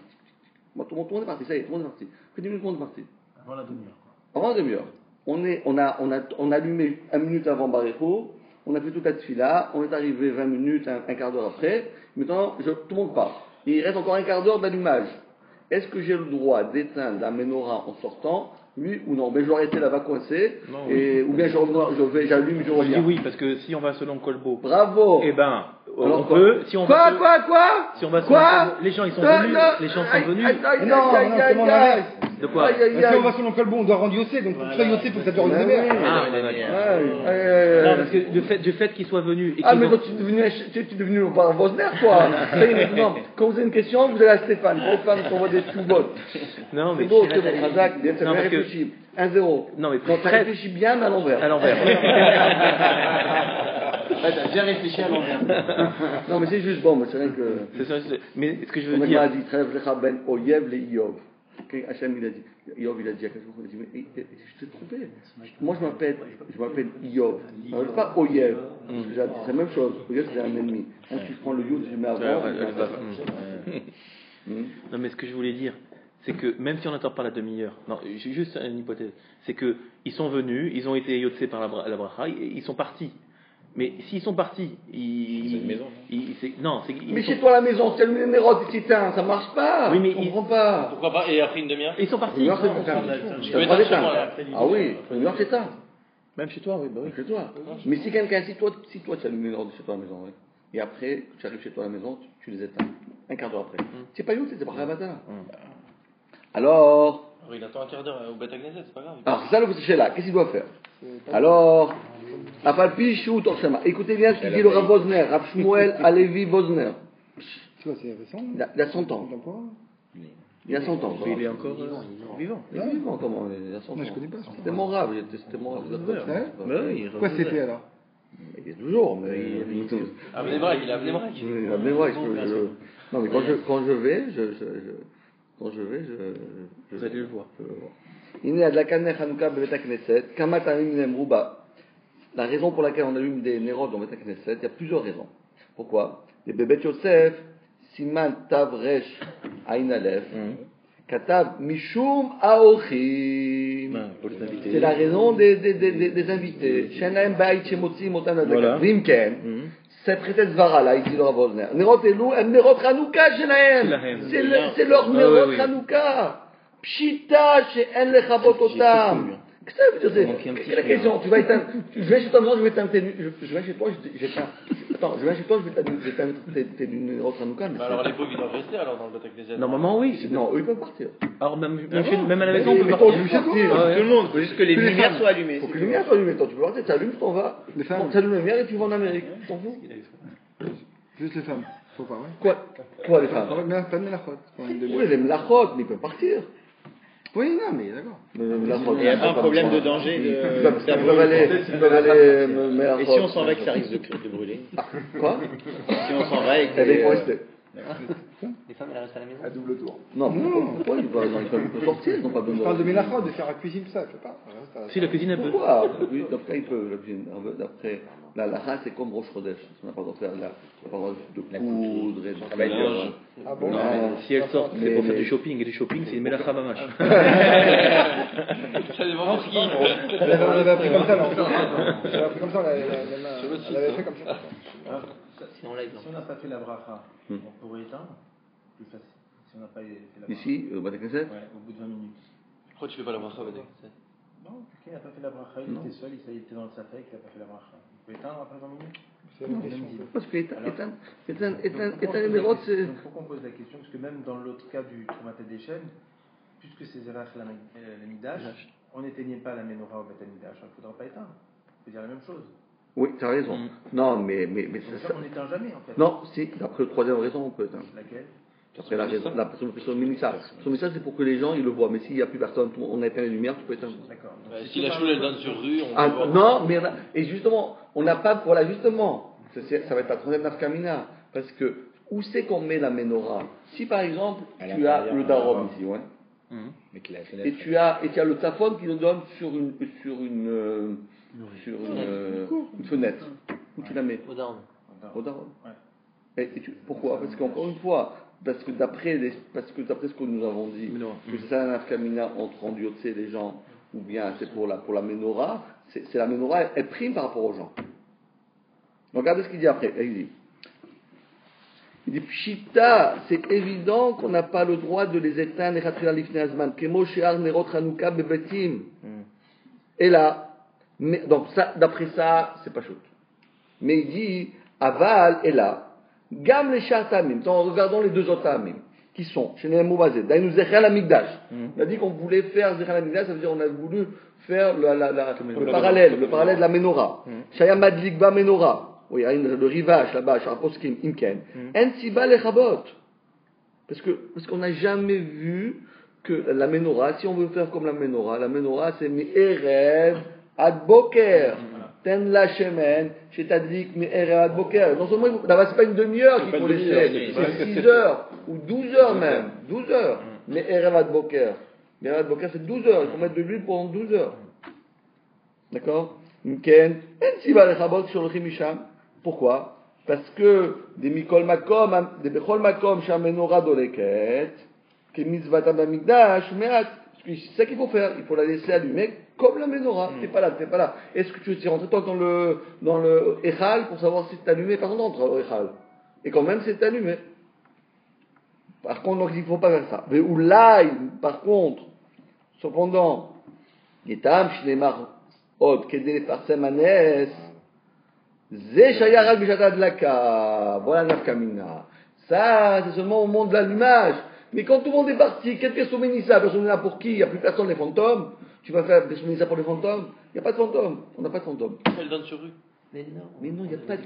Bon, tout le monde est parti, ça y est, tout le monde est parti. Après 10 minutes, tout le monde est parti. Avant la demi-heure. Avant la demi-heure. On a allumé 1 minute avant Barécho, on a fait toute la tefila, on est arrivé 20 minutes, un quart d'heure après. Maintenant, tout le monde part. Il reste encore un quart d'heure d'allumage. Est-ce que j'ai le droit d'éteindre la menorah en sortant, oui ou non? Mais je dois rester là-bas coincé, Non, ou bien j'allume, je Je reviens. dis oui, parce que si on va selon Colbo, Bravo. eh ben, Alors, on quoi peut. Si on Quoi Si on va selon Quoi Colbo, les gens ils sont venus. Les gens sont venus. comment on arrête De quoi? Si on va selon Colbon, on doit rendre Yossé, donc pour que tu sois Yossé, il faut que ça dure une demi-heure. Non, parce que du fait qu'ils soient venus. Et Ah, qu'ils mais ont- donc tu es devenu par Vosner, toi. Ça y est, maintenant, quand vous avez une question, vous allez à Stéphane. Stéphane, on voit des sous-bottes. Non, mais C'est beau, c'est c'est bon, Razak, bien, Non, t'as bien parce que- réfléchi. 1-0. Non, mais t'as très- réfléchi bien, mais à l'envers. À l'envers. T'as bien réfléchi à l'envers. Non, mais c'est juste bon, mais c'est vrai que. C'est ça, mais ce que je Comme veux il m'a dire. dit, Trèves Lecha Ben Oyev le Iyov. Hachem, il a dit. Iyov, il a dit à quelque chose, il a dit, mais je t'ai trompé. Moi, je m'appelle Iyov. Alors, je ne pas Oyev. Parce que c'est la même chose. Oyev, c'est un ennemi. Donc, tu prends le Yod, tu le mets avant. Non, mais ce que je voulais dire, c'est que même si on n'attend pas la demi-heure, non, j'ai juste une hypothèse, c'est que ils sont venus, ils ont été yotsés par la bracha, ils sont partis. Mais s'ils sont partis, C'est une maison, non, c'est Mais chez toi à la maison, tu allumes les nérodes, tu t'éteins, ça marche pas. Oui, mais je comprends pas. Pourquoi pas? Et après une demi-heure? ils sont partis. Une heure, c'est pour ça. Je Tu peux as le droit éteindre chez d'éteindre. moi, là. Ah oui, une heure, c'est ça. Même chez toi, oui, bah oui. Chez toi. Mais si quelqu'un, si toi tu allumes les nérodes chez toi à la maison, oui. Et après, tu arrives chez toi à la maison, tu les éteins. Un quart d'heure après. C'est pas Yod, c'est pas Ramadana. Alors. Il attend un quart d'heure au Beth Agneset, c'est pas grave. Alors, c'est ça le c'est là. Qu'est-ce qu'il doit faire? Alors, Apalpi ou Torshama. Écoutez bien ce qu'il dit le Rav Vosner, Rav Shmuel Alevi Vosner. Tu vois, c'est récent. Il a 100 ans. Il a 100 ans. Il est encore vivant. Il est vivant, comment? Il a 100 ans. Non, je connais pas. C'était mon Rav. C'était mon Rav. Pourquoi c'était alors? Il est toujours, mais il Ah, mais Brak, il a amené Brak. il a bien vrai. Non, mais quand je vais, Vous allez le voir. Il est à de la Kaneh Hanouka Bebeta Knesset. Kamat Amim Nemrouba. La raison pour laquelle on allume des nérodes dans Beta Knesset, il y a plusieurs raisons. Pourquoi? Les bébés Yosef, Siman Tav Resh Ain Aleph, Katav Mishum Aochim. C'est la raison des invités. Shenaim Bait Shemotzi Motan Adaka. Vimken. C'est prétexte Vara, là, ici, le Rav Vosner. Nerot Elou, Nerot Hanouka, Shenaim. C'est leur Nerot Hanouka. Pshita, She'en Lechabot Otam. Qu'est-ce que ça veut dire? C'est la question. Tu vas éteindre. Je vais chez toi, je vais éteindre tes. Je vais chez toi, Attends, je vais chez toi, je vais éteindre tes Nerot Hanouka. Alors les pauvres, ils doivent rester alors dans le Beth Agneset. Normalement, oui. Non, eux, ils peuvent partir. Alors, même à la maison, on peut Mais partir. toi, tu peux partir. Tout le monde, il faut juste que les lumières soient allumées. Faut que les lumières soient allumées. Toi, tu peux partir, tu allumes, tu t'en vas. Les femmes. Tu allumes la lumière et tu vas en Amérique. Tu t'en fous? Juste les femmes. Faut pas, ouais. Quoi, les femmes? Pas de mélachot. Oui, les mlachot, mais ils peuvent partir. Oui, non, mais d'accord. Il n'y a pas un problème de danger Ils peuvent aller. Et si on s'en va et que ça risque de brûler? Quoi? Si on s'en va et Eh bien, il faut que... rester. Les femmes, elles restent à la maison. À double tour. Non, pourquoi ils peuvent sortir, ils n'ont pas Je besoin parle de mélachot, de faire la cuisine, tout ça, je sais pas. Si, la cuisine, un peu. Pourquoi? Oui, d'après, ils peuvent, la cuisine. D'après, la race, c'est comme Rosh Chodesh. On n'a pas le droit de faire on n'a pas le droit de coudre et de travailler. Ah bon? Non, mais si elles sortent, c'est pour faire du shopping. Et du shopping, c'est une melacha mamash. Ça dépend pour qui. Elle avait appris comme ça, là. Elle avait appris comme ça, elle avait fait comme ça. C'est en live. Si on n'a pas fait la bracha, on pourrait éteindre. Plus facile. Si on n'a pas fait la bracha. Ici, au Beth Knesset? Ouais, au bout de 20 minutes. Pourquoi tu fais pas la bracha, Beth Agneset? Non, quelqu'un n'a pas fait la bracha, il était seul, il était dans le safek, il n'a pas fait la bracha. Il peut éteindre après 20 minutes? Parce que éteindre les mérodes, c'est. Il faut qu'on pose la question, parce que même dans l'autre cas du Troumat des chaînes, puisque c'est Zerach la Midash, on n'éteignait pas la menorah au Beth Midash, il ne faudra pas éteindre. Il faut dire la même chose. Oui, tu as raison. Non, mais Donc c'est ça, on n'éteint jamais en fait. Non, si, d'après la troisième raison, on peut éteindre. Laquelle? Après la raison, la personne fait son message. Son message, c'est pour que les gens ils le voient. Mais s'il n'y a plus personne, on a éteint les lumières, tu peux éteindre. D'accord. Si la choule elle donne sur rue, on Ah, peut voir. non, mais et justement, on n'a pas. Voilà, justement, ça va être la troisième nafkamina. Parce que, où c'est qu'on met la menorah? Si par exemple, tu as le darom ici, ouais. Et tu as le tafon qui nous donne sur une fenêtre. Où tu la mets? Au daron. Au daron. Ouais. Pourquoi? Parce qu'encore une fois, parce que d'après ce que nous avons dit, que c'est ça la nafkamina entre rendu Yotse et les gens, ou bien c'est pour la menorah, c'est la menorah, elle prime par rapport aux gens. Donc regardez ce qu'il dit après. Il dit Pshita, c'est évident qu'on n'a pas le droit de les éteindre. Et là, donc ça, d'après ça, c'est pas chaud. Mais il dit Aval et là, Gam les Shartamim, regardons les deux autres Tamim, qui sont chez les Moubazé, Daïnou Zechal Amigdash. On a dit qu'on voulait faire Zechal Amigdash, ça veut dire qu'on a voulu faire le parallèle de la menorah. Shaya Madlik Ba Menorah. Oui, le rivage là-bas, Sharaposkim, Imken. En Siba le Chabot. Parce qu'on n'a jamais vu que la menorah, si on veut faire comme la menorah c'est Mi'erev Ad Boker. Ten la shemen, chez Tadlik Mi'erev Ad Boker. Non seulement, là-bas, c'est pas une demi-heure qu'il faut laisser, c'est 6 heures, ou 12 heures même. 12 heures. Mi'erev Ad Boker. Mi'erev Ad Boker, c'est 12 heures. Il faut mettre de l'huile pendant 12 heures. D'accord? Imken. En Siba le Chabot sur le Chimisham. Pourquoi? Parce que des Mikol Makom, des Bechol Makom, Shamenora Doleket, que Mitzvah Amigdash, Meat. C'est ça qu'il faut faire. Il faut la laisser allumer comme la menorah. T'es pas là. Est-ce que tu es rentré toi dans le Echal pour savoir si c'est allumé? Par contre, entre au Echal. Et quand même, c'est allumé. Par contre, donc, il ne faut pas faire ça. Mais ou l'ail, par contre, cependant, Yetam, Shnemar, Od, Kedé, Parsemanes, voilà Nafkamina. Ça, c'est seulement au monde de l'allumage. Mais quand tout le monde est parti, quel Pessoménissa? Pessoménissa pour qui? Il n'y a plus personne, les fantômes. Tu vas faire Pessoménissa pour les fantômes? Il n'y a pas de fantômes. On n'a pas de fantômes. Elle donne sur rue. Mais non, il n'y a pas de.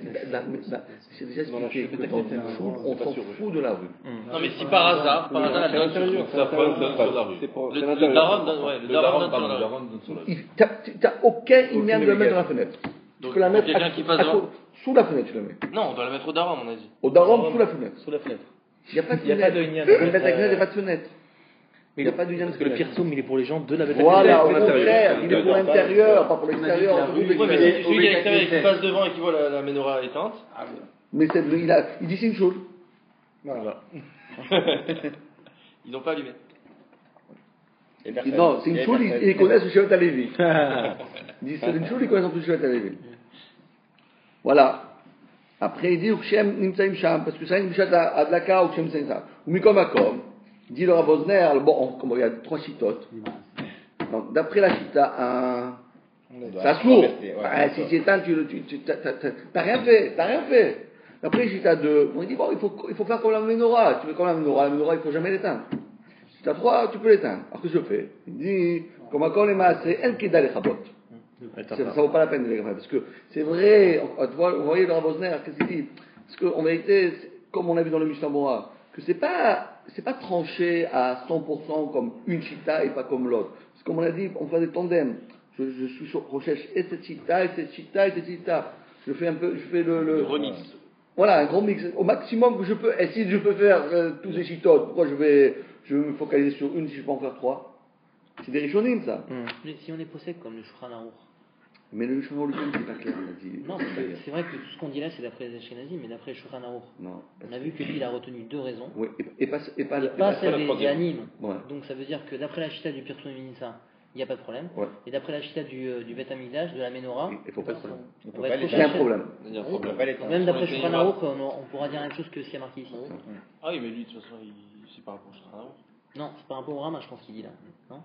J'ai déjà expliqué que dans une foule, on s'en fout de la rue. Non, mais si par hasard, elle donne sur rue. Ça donne sur la rue. Le daron donne sur la rue. Tu n'as aucun email de la mettre dans la fenêtre. Donc, tu peux la mettre quelqu'un qui passe devant. Sous la fenêtre, tu la mets. Non, on doit la mettre au daron, à mon avis. Au daron, sous la fenêtre. Sous la fenêtre. Il n'y a pas de Il n'y a pas de fenêtre. lien. Le Beth Agnes, il n'y a pas de fenêtre. Mais il n'y a pas de lien parce que le Pirsoum, il est pour les gens de la Beth Voilà, au contraire, il est pour l'intérieur, pas pour l'extérieur. Oui, mais celui qui est à l'extérieur et qui passe devant et qui voit la menorah éteinte. Mais il dit c'est une chose. Voilà. Ils n'ont pas allumé. Non, c'est une chose, ils connaissent le Shevet HaLevi. Il dit c'est une chose, ils connaissent en plus le Shevet HaLevi. Voilà. Après, il dit Ukshem Nimtsaim Sham, parce que ça, il y a Adlaka, Ukshem Nimtsaim Sham. Ou Mikom Akom, il dit le Rav Osner, bon, il y a 3 chitotes. Donc, d'après la chita, ça sourd. Si c'est éteint, t'as rien fait. Après, chita 2, on dit bon, il faut faire comme la menorah. Tu fais comme la menorah, il faut jamais l'éteindre. Chita 3, tu peux l'éteindre. Alors, qu'est-ce que je fais? Il dit, comme Akom les Maaseh, En Keda les Chabot. Ça vaut pas la peine de les faire, parce que c'est vrai, vous voyez le Rav Osner, qu'est-ce qu'il dit? Parce qu'en vérité, comme on a vu dans le Mishnah Bora, que c'est pas tranché à 100% comme une chita et pas comme l'autre. Parce que comme on a dit, on fait des tandems. Je recherche et cette chita, et cette chita, et cette chita. Je fais le remix. Voilà, un gros mix. Au maximum que je peux, et si je peux faire tous ces chitotes, pourquoi je vais me focaliser sur une si je peux en faire 3? C'est des rishonim, ça. Mais si on est possède comme le Shulchan Aruch. Mais le Shulchan Aruch, c'est pas clair, on a dit. Non, c'est vrai que tout ce qu'on dit là, c'est d'après les Ashkenazim, mais d'après le Shulchan Aruch. Non. On a vu que lui, il a retenu 2 raisons. Oui, et pas celle des animes. Ouais. Donc ça veut dire que d'après la chita du Pirsoum Minissa, il n'y a pas de problème. Ouais. Et d'après la chita du Beth Amidash, de la Menorah, il faut pas de problème. Il y a un problème. Même d'après Shulchan Aruch, on pourra dire la même chose que ce qui a marqué ici. Ah oui, mais lui, de toute façon, c'est par rapport au Shulchan Aruch. Non, c'est par rapport au Rama, je pense qu'il dit là. Non.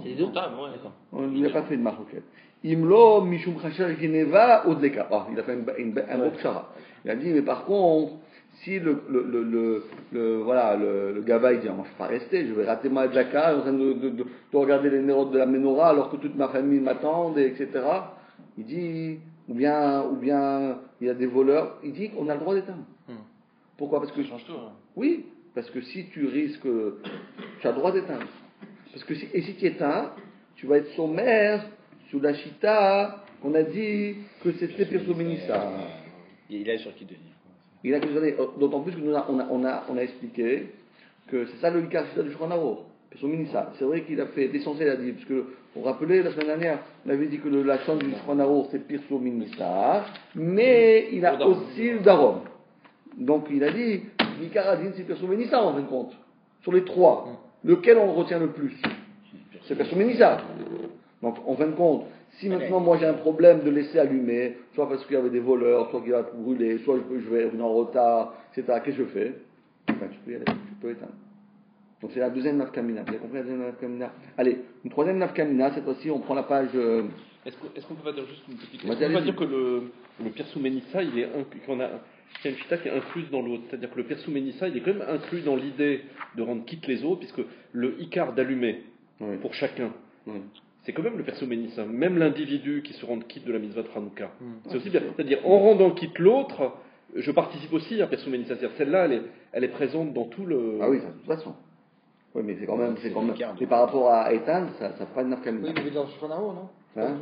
C'est les deux? D'accord. On n'a pas fait de marroquette. Imlo, Mishum Khashar Geneva, Odleka. Il a fait un beau pshara. Il a dit, mais par contre, si le gava, il dit, moi je ne vais pas rester, je vais rater ma Adlaka, en train de regarder les nérodes de la menorah alors que toute ma famille m'attend, etc. Il dit, ou bien il y a des voleurs, il dit qu'on a le droit d'éteindre. Pourquoi? Parce que. Ça change tout. Oui. Parce que si tu risques, tu as le droit d'éteindre. Parce que si tu éteins, tu vas être sommaire sous la chita qu'on a dit que c'était Pirsoménissa. Il a sur qui de dire. Il a que donné, d'autant plus que on a expliqué que c'est ça le Ikar chita du Shulchan Aruch, Pirsoménissa. C'est vrai qu'il a fait l'essentiel, il a dit, parce que vous vous rappelez la semaine dernière, on avait dit que la chambre du Shulchan Aruch c'est Pirsoménissa, mais il a aussi le Darom. Donc il a dit Mikaradin, c'est Perso Ménissa en fin de compte. Sur les trois, lequel on retient le plus? C'est Perso Ménissa. Donc en fin de compte, si maintenant moi j'ai un problème de laisser allumer, soit parce qu'il y avait des voleurs, soit qu'il va brûler, soit je vais venir en retard, etc., qu'est-ce que je fais? Ben, tu peux y aller, tu peux éteindre. Donc c'est la deuxième nafkamina. Vous avez compris la deuxième nafkamina? Allez, une troisième nafkamina, cette fois-ci on prend la page. Est-ce qu'on peut pas dire juste une petite On va question? On va dire dire que le Pirsou Ménissa, il y a une chita qui est incluse dans l'autre. C'est-à-dire que le Pirsou Ménissa, il est quand même inclus dans l'idée de rendre quitte les autres, puisque le Icar d'allumer pour chacun, c'est quand même le Pirsou Ménissa. Même l'individu qui se rend quitte de la mitzvah de Hanouka. C'est aussi bien. C'est-à-dire, en rendant quitte l'autre, je participe aussi à Pirsou Ménissa. C'est-à-dire, celle-là, elle est présente dans tout le. Ah oui, ça, de toute façon. Oui, mais c'est quand même. Mais par rapport à Ethan, ça fait pas une nafkamina. Oui, mais dans Shulchan non? Hein?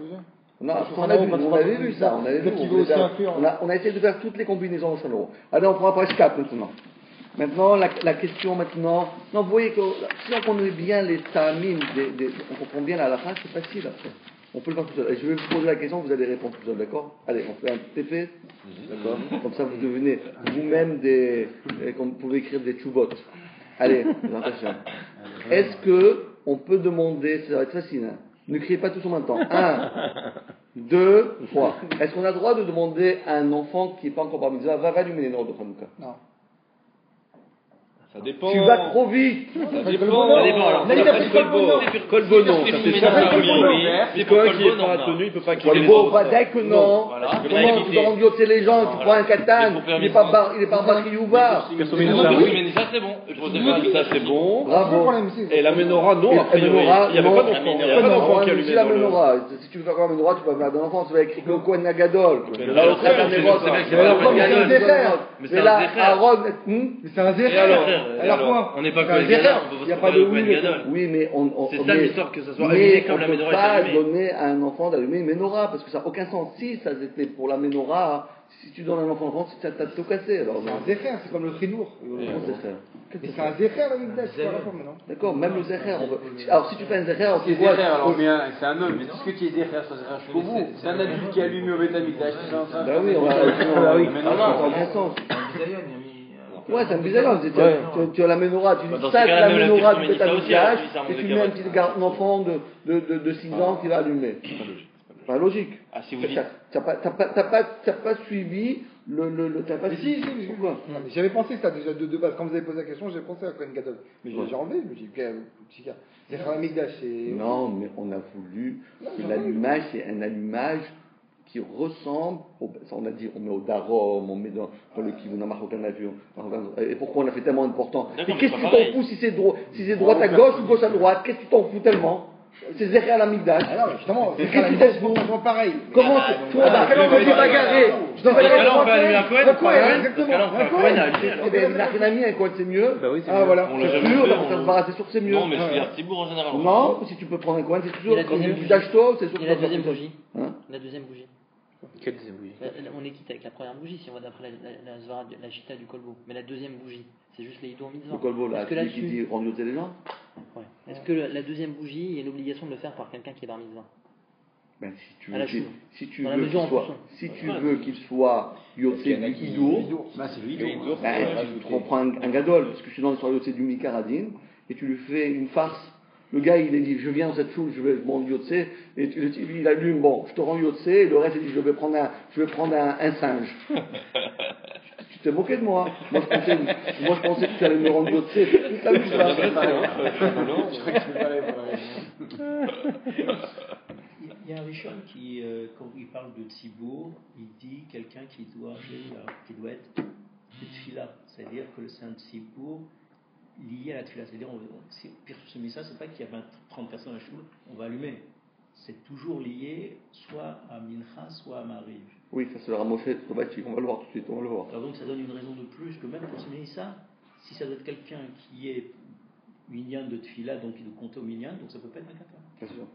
Non, on avait vu ça, on avait vu. On a essayé de faire toutes les combinaisons de Shulchan. Allez, on prend la page 4 maintenant. Maintenant, la question maintenant. Non, vous voyez que si on connaît bien les tamim, on comprend bien la halakha, c'est facile après. On peut le faire tout seul. Et je vais vous poser la question, vous allez répondre tout seul, d'accord? Allez, on fait un TP, d'accord? Comme ça, vous devenez vous-même comme vous pouvez écrire des tchoubot. Allez, attention. Est-ce que on peut demander, ça va être facile, hein? Ne criez pas tous en même temps. 1, 2, 3. Est-ce qu'on a le droit de demander à un enfant qui n'est pas encore par mitzvah, va allumer les noms de Hanouka? Non. Ça dépend. Tu vas trop vite. Ça dépend. Alors, là, il a pris Colbo, non. Ça fait ça. Si quelqu'un qui n'est pas tenu, il ne peut pas quitter les autres. Colbo, dès que non. Comment tu dois rendre yotze les gens? Tu prends un katan. Il n'est pas Bakri Youvar. Ça c'est bon. Ça c'est bon. Bravo. Et la menorah, non. A priori, il n'y avait pas d'enfant. Il n'y avait pas d'enfant qui allumait. Si la menorah, si tu veux faire comme la menorah, tu peux faire d'un enfant, tu vas écrire le Kohen Nagadol. Là, l'autre, c'est là, Aaron. Mais c'est un zéher. Alors quoi? On n'est pas Kohen Gadol, il n'y a pas de oui, mais c'est ça l'histoire que ça soit allumé comme la menorah est allumée. On ne peut pas donner à un enfant d'allumer une menorah parce que ça n'a aucun sens. Si ça c'était pour la menorah, si tu donnes à un enfant, ça t'a tout cassé. C'est un zéher, c'est comme le tridour. Mais c'est un zéher avec une c'est pas la forme, non? D'accord, même le zéher. Alors si tu fais un zéher, c'est zéher, alors c'est un homme, mais tout ce que tu es zéher, ça zéher jusqu'au bout. C'est un adulte qui allume au Betamikdash, c'est ça? Bah oui, mais non, ça n'a aucun sens. Ouais, c'est un bisayon. Tu as la menorah, tu dis ça, la menorah du Betamikdash, et tu mets un petit enfant de 6 ans qui va allumer. Pas logique. Ah, si vous dites. T'as pas suivi le. T'as pas suivi. Si, pourquoi? J'avais pensé que ça déjà de base. Quand vous avez posé la question, j'ai pensé à Kohen Gadol. Mais j'ai enlevé, je me suis dit, c'est Hamikdash. Non, mais on a voulu que l'allumage, c'est un allumage qui ressemble, on a dit, on met au darom, on met dans le kivunamach, aucun avion. Et pourquoi on a fait tellement important? Et qu'est-ce que tu t'en fous si c'est droite à gauche ou gauche à droite? Qu'est-ce que tu t'en fous tellement? C'est zéher à la migdash. Ah non, justement, c'est qu'est-ce que tu t'en fous? Pareil. Comment toi, dans quel on peut bagarrer? Je t'en fais on peut allumer un Kohen. Eh bien, Nachnami, un Kohen, c'est mieux. Bah oui, c'est ah, voilà. C'est sûr, on s'en va, c'est sûr que c'est mieux. Non, mais je suis Artibourg en général. Non, si tu peux prendre un Kohen, c'est toujours comme du dashto, c'est sûr que la deuxième bougie. La deuxième bougie. Quelle deuxième bougie? On est quitte avec la première bougie si on va d'après la chita du kolbo. Mais la deuxième bougie, c'est juste les hidour mitzvah. Le kolbo, là, celui qui dit rendre les gens. Ouais. Est-ce que la deuxième bougie, il y a l'obligation de le faire par quelqu'un qui est bar mitzvah? Ben, si tu veux qu'il soit yotzé du hidour, tu reprends un gadol, parce que je suis dans l'histoire yotzé du mikaradin, et tu lui fais une farce. Le gars, il est dit, je viens dans cette choule, je vais mon yotse, et il allume, bon, je te rends yotse, et le reste, il dit, je vais prendre un singe. Tu t'es moqué de moi. Moi, je pensais que tu allais me rendre yotse. Il y a un Rishon qui, quand il parle de Tzibour, il dit quelqu'un qui doit être Tfila, c'est-à-dire que c'est un Tzibour lié à la tefila, c'est-à-dire si Pirsou Ménissa, c'est pas qu'il y a 30 personnes à la choule, on va allumer. C'est toujours lié soit à Mincha, soit à Mariv. Oui, ça c'est le Ramoshet, on va le voir tout de suite, on va le voir. Alors donc ça donne une raison de plus que même Pirsou Ménissa, si ça doit être quelqu'un qui est minyan de tefila, donc il doit compter au minyan, donc ça peut pas être un katan. Bien sûr.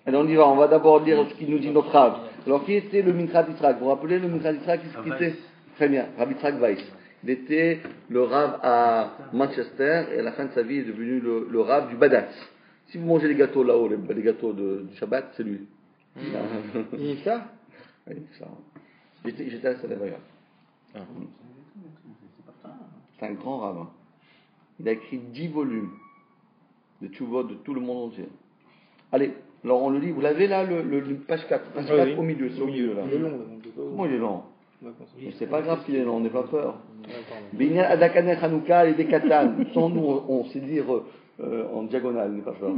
Alors on y va, on va d'abord lire ce qu'il nous dit notre Rav. Alors qui était le Mincha d'Israël? Vous vous rappelez le Mincha d'Israël qui était? Très bien, Rabbi Yitzhak Weiss. Il était le Rav à Manchester et à la fin de sa vie il est devenu le Rav du Badatz. Si vous mangez les gâteaux là-haut, les gâteaux du Shabbat, c'est lui. Il est ça? Oui, ça. J'étais à sa d'ailleurs. c'est un grand rabbin. Il a écrit 10 volumes de tchouvot de tout le monde entier. Allez, alors on le lit, vous l'avez là, le page 4, page 4 au milieu, c'est au milieu là. Il est long. Comment il est long? C'est pas grave s'il est long, on n'est pas peur. Binyan Adakaner Hanouka et Dekatan, sans nous, on sait dire en diagonale, n'est pas peur.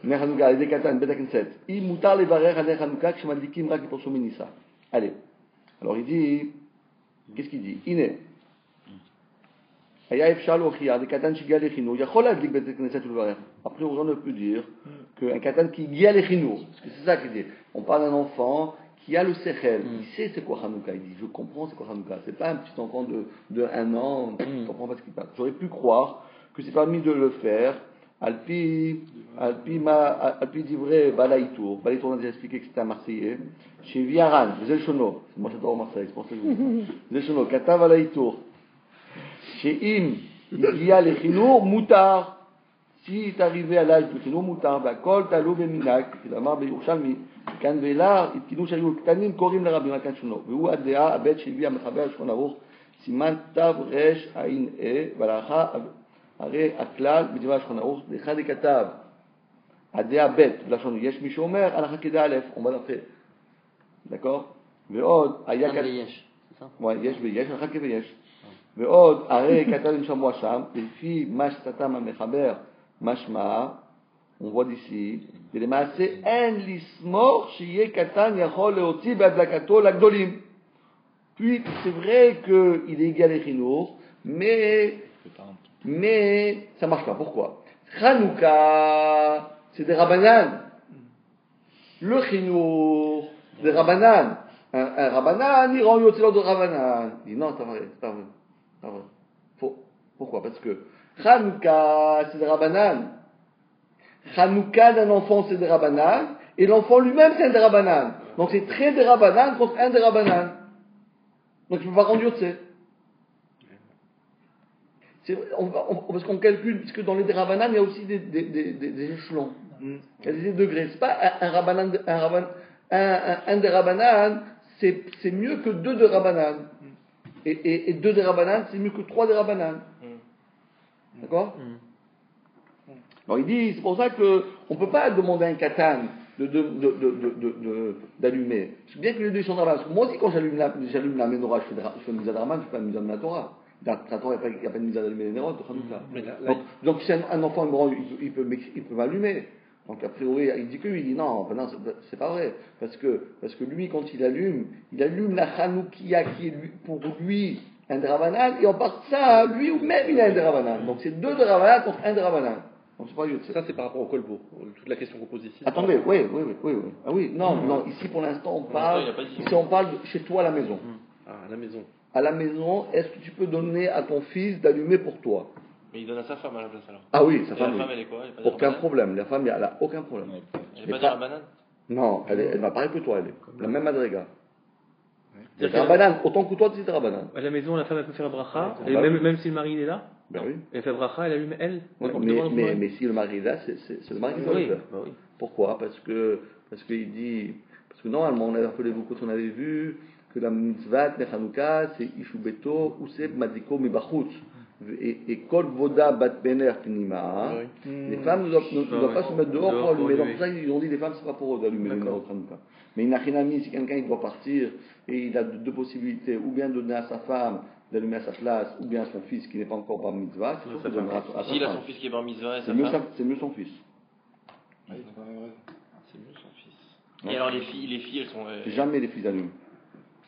Ner Hanouka et Dekatan, Betakenset. I mutar levarer Aner Hanouka, Kshemadikim Rak pour Souminissa. Allez. Alors il dit, qu'est-ce qu'il dit? Iné. Aya Efshal Ochia, Dekatan Shigal Echino, Yachol Adlik Betakenset Levarer. Après, on ne peut dire qu'un katan qui guia l'Echino, parce que c'est ça qu'il dit. On parle d'un enfant qui a le sechel, il sait c'est quoi Hanouka, il dit je comprends c'est quoi Hanouka, c'est pas un petit enfant de 1 an, je comprends pas ce qu'il passe. J'aurais pu croire que c'est permis de le faire, Alpi d'Ivray Balaïtour, on a déjà expliqué que c'était un Marseillais, chez Viaran, Zel Shono, moi j'adore Marseille, c'est pour ça que je vous dis, Zel Shono, Kata Balaïtour, chez Im, il y a les Chinour, Moutar, si est arrivé à l'âge du Chinour, Moutar, Bakol, Talou, Beminak, il a marre, Beyurchalmi, כאן ואילר, התקינו שהיו קטנים, קוראים לרבי מכאן שונו. והוא הדעה, הבית שהביא המחבר על שכון ערוך, סימן תו רש עין ולאחר הרי הכלל בדברי שכון ערוך, אחד כתב, הדעה בית, בלשון יש מי שאומר, הלכה כדעה א', עומד אחר. d'accord? ועוד, היה כתב, יש ויש, הלכה כביש. ועוד, הרי כתב עם שמוע שם, לפי מה שסתם המחבר, משמע, on voit d'ici, puis c'est vrai qu'il est égal à Chinour, mais ça marche pas. Pourquoi? Hanouka, c'est des Rabbanan. Le Chinour, des Rabbanan. Un Rabbanan, il rend Yotzelo de Rabbanan. Il dit non, c'est pas vrai. Pourquoi? Parce que Hanouka, c'est des Rabbanan. Hanouka d'un enfant c'est des Rabbanan, et l'enfant lui-même c'est un des Rabbanan. Donc c'est très des Rabbanan contre un des Rabbanan. Donc il ne peut pas rendre Yotzé. Parce qu'on calcule, puisque dans les Rabbanan il y a aussi des échelons. Il y a des degrés. C'est pas un des Rabbanan, c'est mieux que 2 de Rabbanan. Et 2 de Rabbanan, c'est mieux que 3 de Rabbanan. D'accord? Alors il dit, c'est pour ça qu'on ne peut pas demander à un katan d'allumer. C'est bien que les deux sont Rabbanan. Parce que moi aussi, quand j'allume la menorah, je fais une mise à Draman, je fais pas une mise à la Torah. Dans la Torah, il n'y a pas de mise à allumer les nérodes de Hanouka. Donc si un enfant grand, il peut m'allumer. Donc a priori, il dit que lui, il dit non, c'est pas vrai. Parce que lui, quand il allume la Hanoukia qui est pour lui un Drabanan, et en part de ça, lui ou même il a un Drabanan. Donc c'est 2 Drabanan contre un Drabanan. Ça, c'est par rapport au kolbo. Toute la question qu'on pose ici. Attendez, oui. Ah oui, non, ici pour l'instant on parle chez toi à la maison. Ah, à la maison. À la maison, est-ce que tu peux donner à ton fils d'allumer pour toi? Mais il donne à sa femme à la place alors. Ah oui, sa femme. La femme, elle est quoi? Aucun problème. La femme, elle n'a aucun problème. Elle n'est pas dans la banane? Non, elle va pareil que toi, elle est. La même madriga. C'est un banane, autant que toi, tu es un banane. À la maison, la femme, elle peut faire bracha, même si le mari il est là. Ben oui. Elle fait bracha, elle allume elle. Mais si le mari est là, c'est le mari qui doit le faire. Oui. Pourquoi? Parce qu'il dit, parce que normalement, rappelez-vous quand on avait vu que la mitzvah de Hanouka, c'est Ishubeto ou c'est Madiko Mibachut. Et Kol Voda Bat Bener Pnima. Les femmes ne doivent pas se mettre dehors pour allumer. Donc, pour ça, ils ont dit les femmes, c'est pas pour eux d'allumer les nérodes de Hanouka. Mais Inachinami, si quelqu'un doit partir et il a 2 possibilités, ou bien donner à sa femme d'allumer à sa place, ou bien à son fils qui n'est pas encore bar mitzvah, c'est sûr qu'il donnera à sa femme. S'il a son fils qui est bar mitzvah et sa femme, femme. c'est mieux son fils. C'est mieux son fils. Et alors les filles, elles sont. Jamais les filles allument.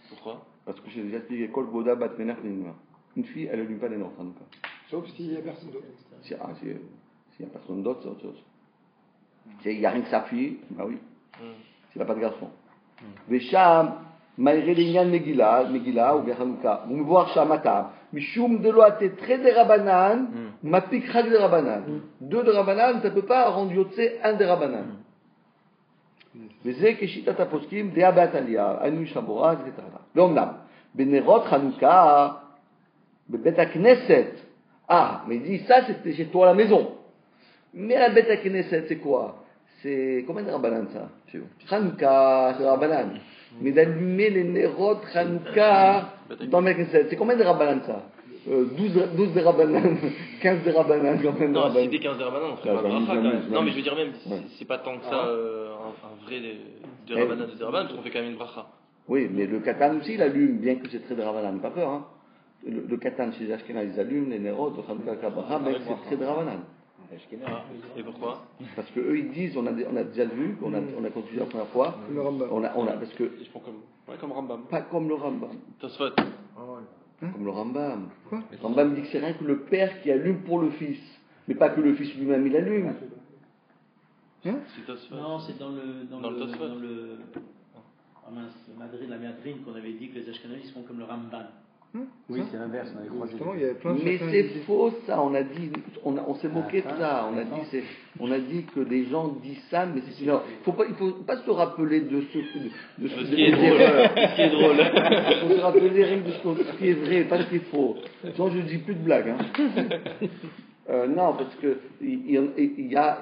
Pourquoi? Parce que j'ai déjà expliqué Kol Boda Bat Mener Pnima. Une fille, elle allume pas les nérodes de Hanouka. Sauf s'il n'y a personne d'autre. S'il n'y a personne d'autre, c'est autre chose. S'il n'y a rien que sa fille, bah oui. S'il n'a pas de garçon. Vesham, malgré les lignes Megillah ou Hanouka, vous me voir Shamatam, Mishum de l'Oate très de Rabbanan, Mapik Chag de Rabbanan. 2 de Rabbanan, ça ne peut pas rendre Yotze 1 de Rabbanan. וזה כשיטת הפוסקים דעה בעתליה, היינו שבורה, etc. ואומנם, בנרות חנוכה, בבית הכנסת, mais il dit, ça c'était chez toi à la maison. Mais la bête à Knesset, c'est quoi? C'est combien de Rabbanan ça? Hanouka, c'est Rabbanan. Mais d'allumer les Nerot Hanouka dans la Knesset, c'est combien de Rabbanan ça? 12 des Rabbanan, 15 des Rabbanan, quand même. Non, si c'était 15 des Rabbanan, on ferait pas de bracha quand même. Non, mais je veux dire même, Ouais. c'est pas tant que ça un vrai des Rabbanan des Rabbanan, parce qu'on fait quand même une bracha. Oui, mais le Katan aussi, il allume, bien que c'est très de Rabbanan, pas peur. Hein. Le Katan chez les Ashkenaz, ils allument les Nerot, le Chanukah, le Kabracha, mais c'est très de Rabbanan. Ah, et pourquoi? Parce que eux ils disent, on a déjà vu, on a continué la première fois, parce que Ils font comme Rambam. pas comme le Rambam. Tosfot. Comme le Rambam. Quoi? Le Rambam dit que c'est rien que le père qui allume pour le fils, mais pas que le fils lui-même il allume. C'est Tosfot. Non, c'est dans le Tosfot. La Madrine qu'on avait dit que les Ashkenazis font comme le Ramban. Oui, c'est l'inverse, on avait croisé. Justement, il y avait plein de Mais chacun c'est qui dit- faux ça, on s'est moqué de ça, on a dit que les gens disent ça, mais c'est il faut pas se rappeler de Ce qui est drôle. Il faut se rappeler de ce qui est vrai, pas ce qui est faux. Sinon je dis plus de blagues. Hein. Non, parce que il y a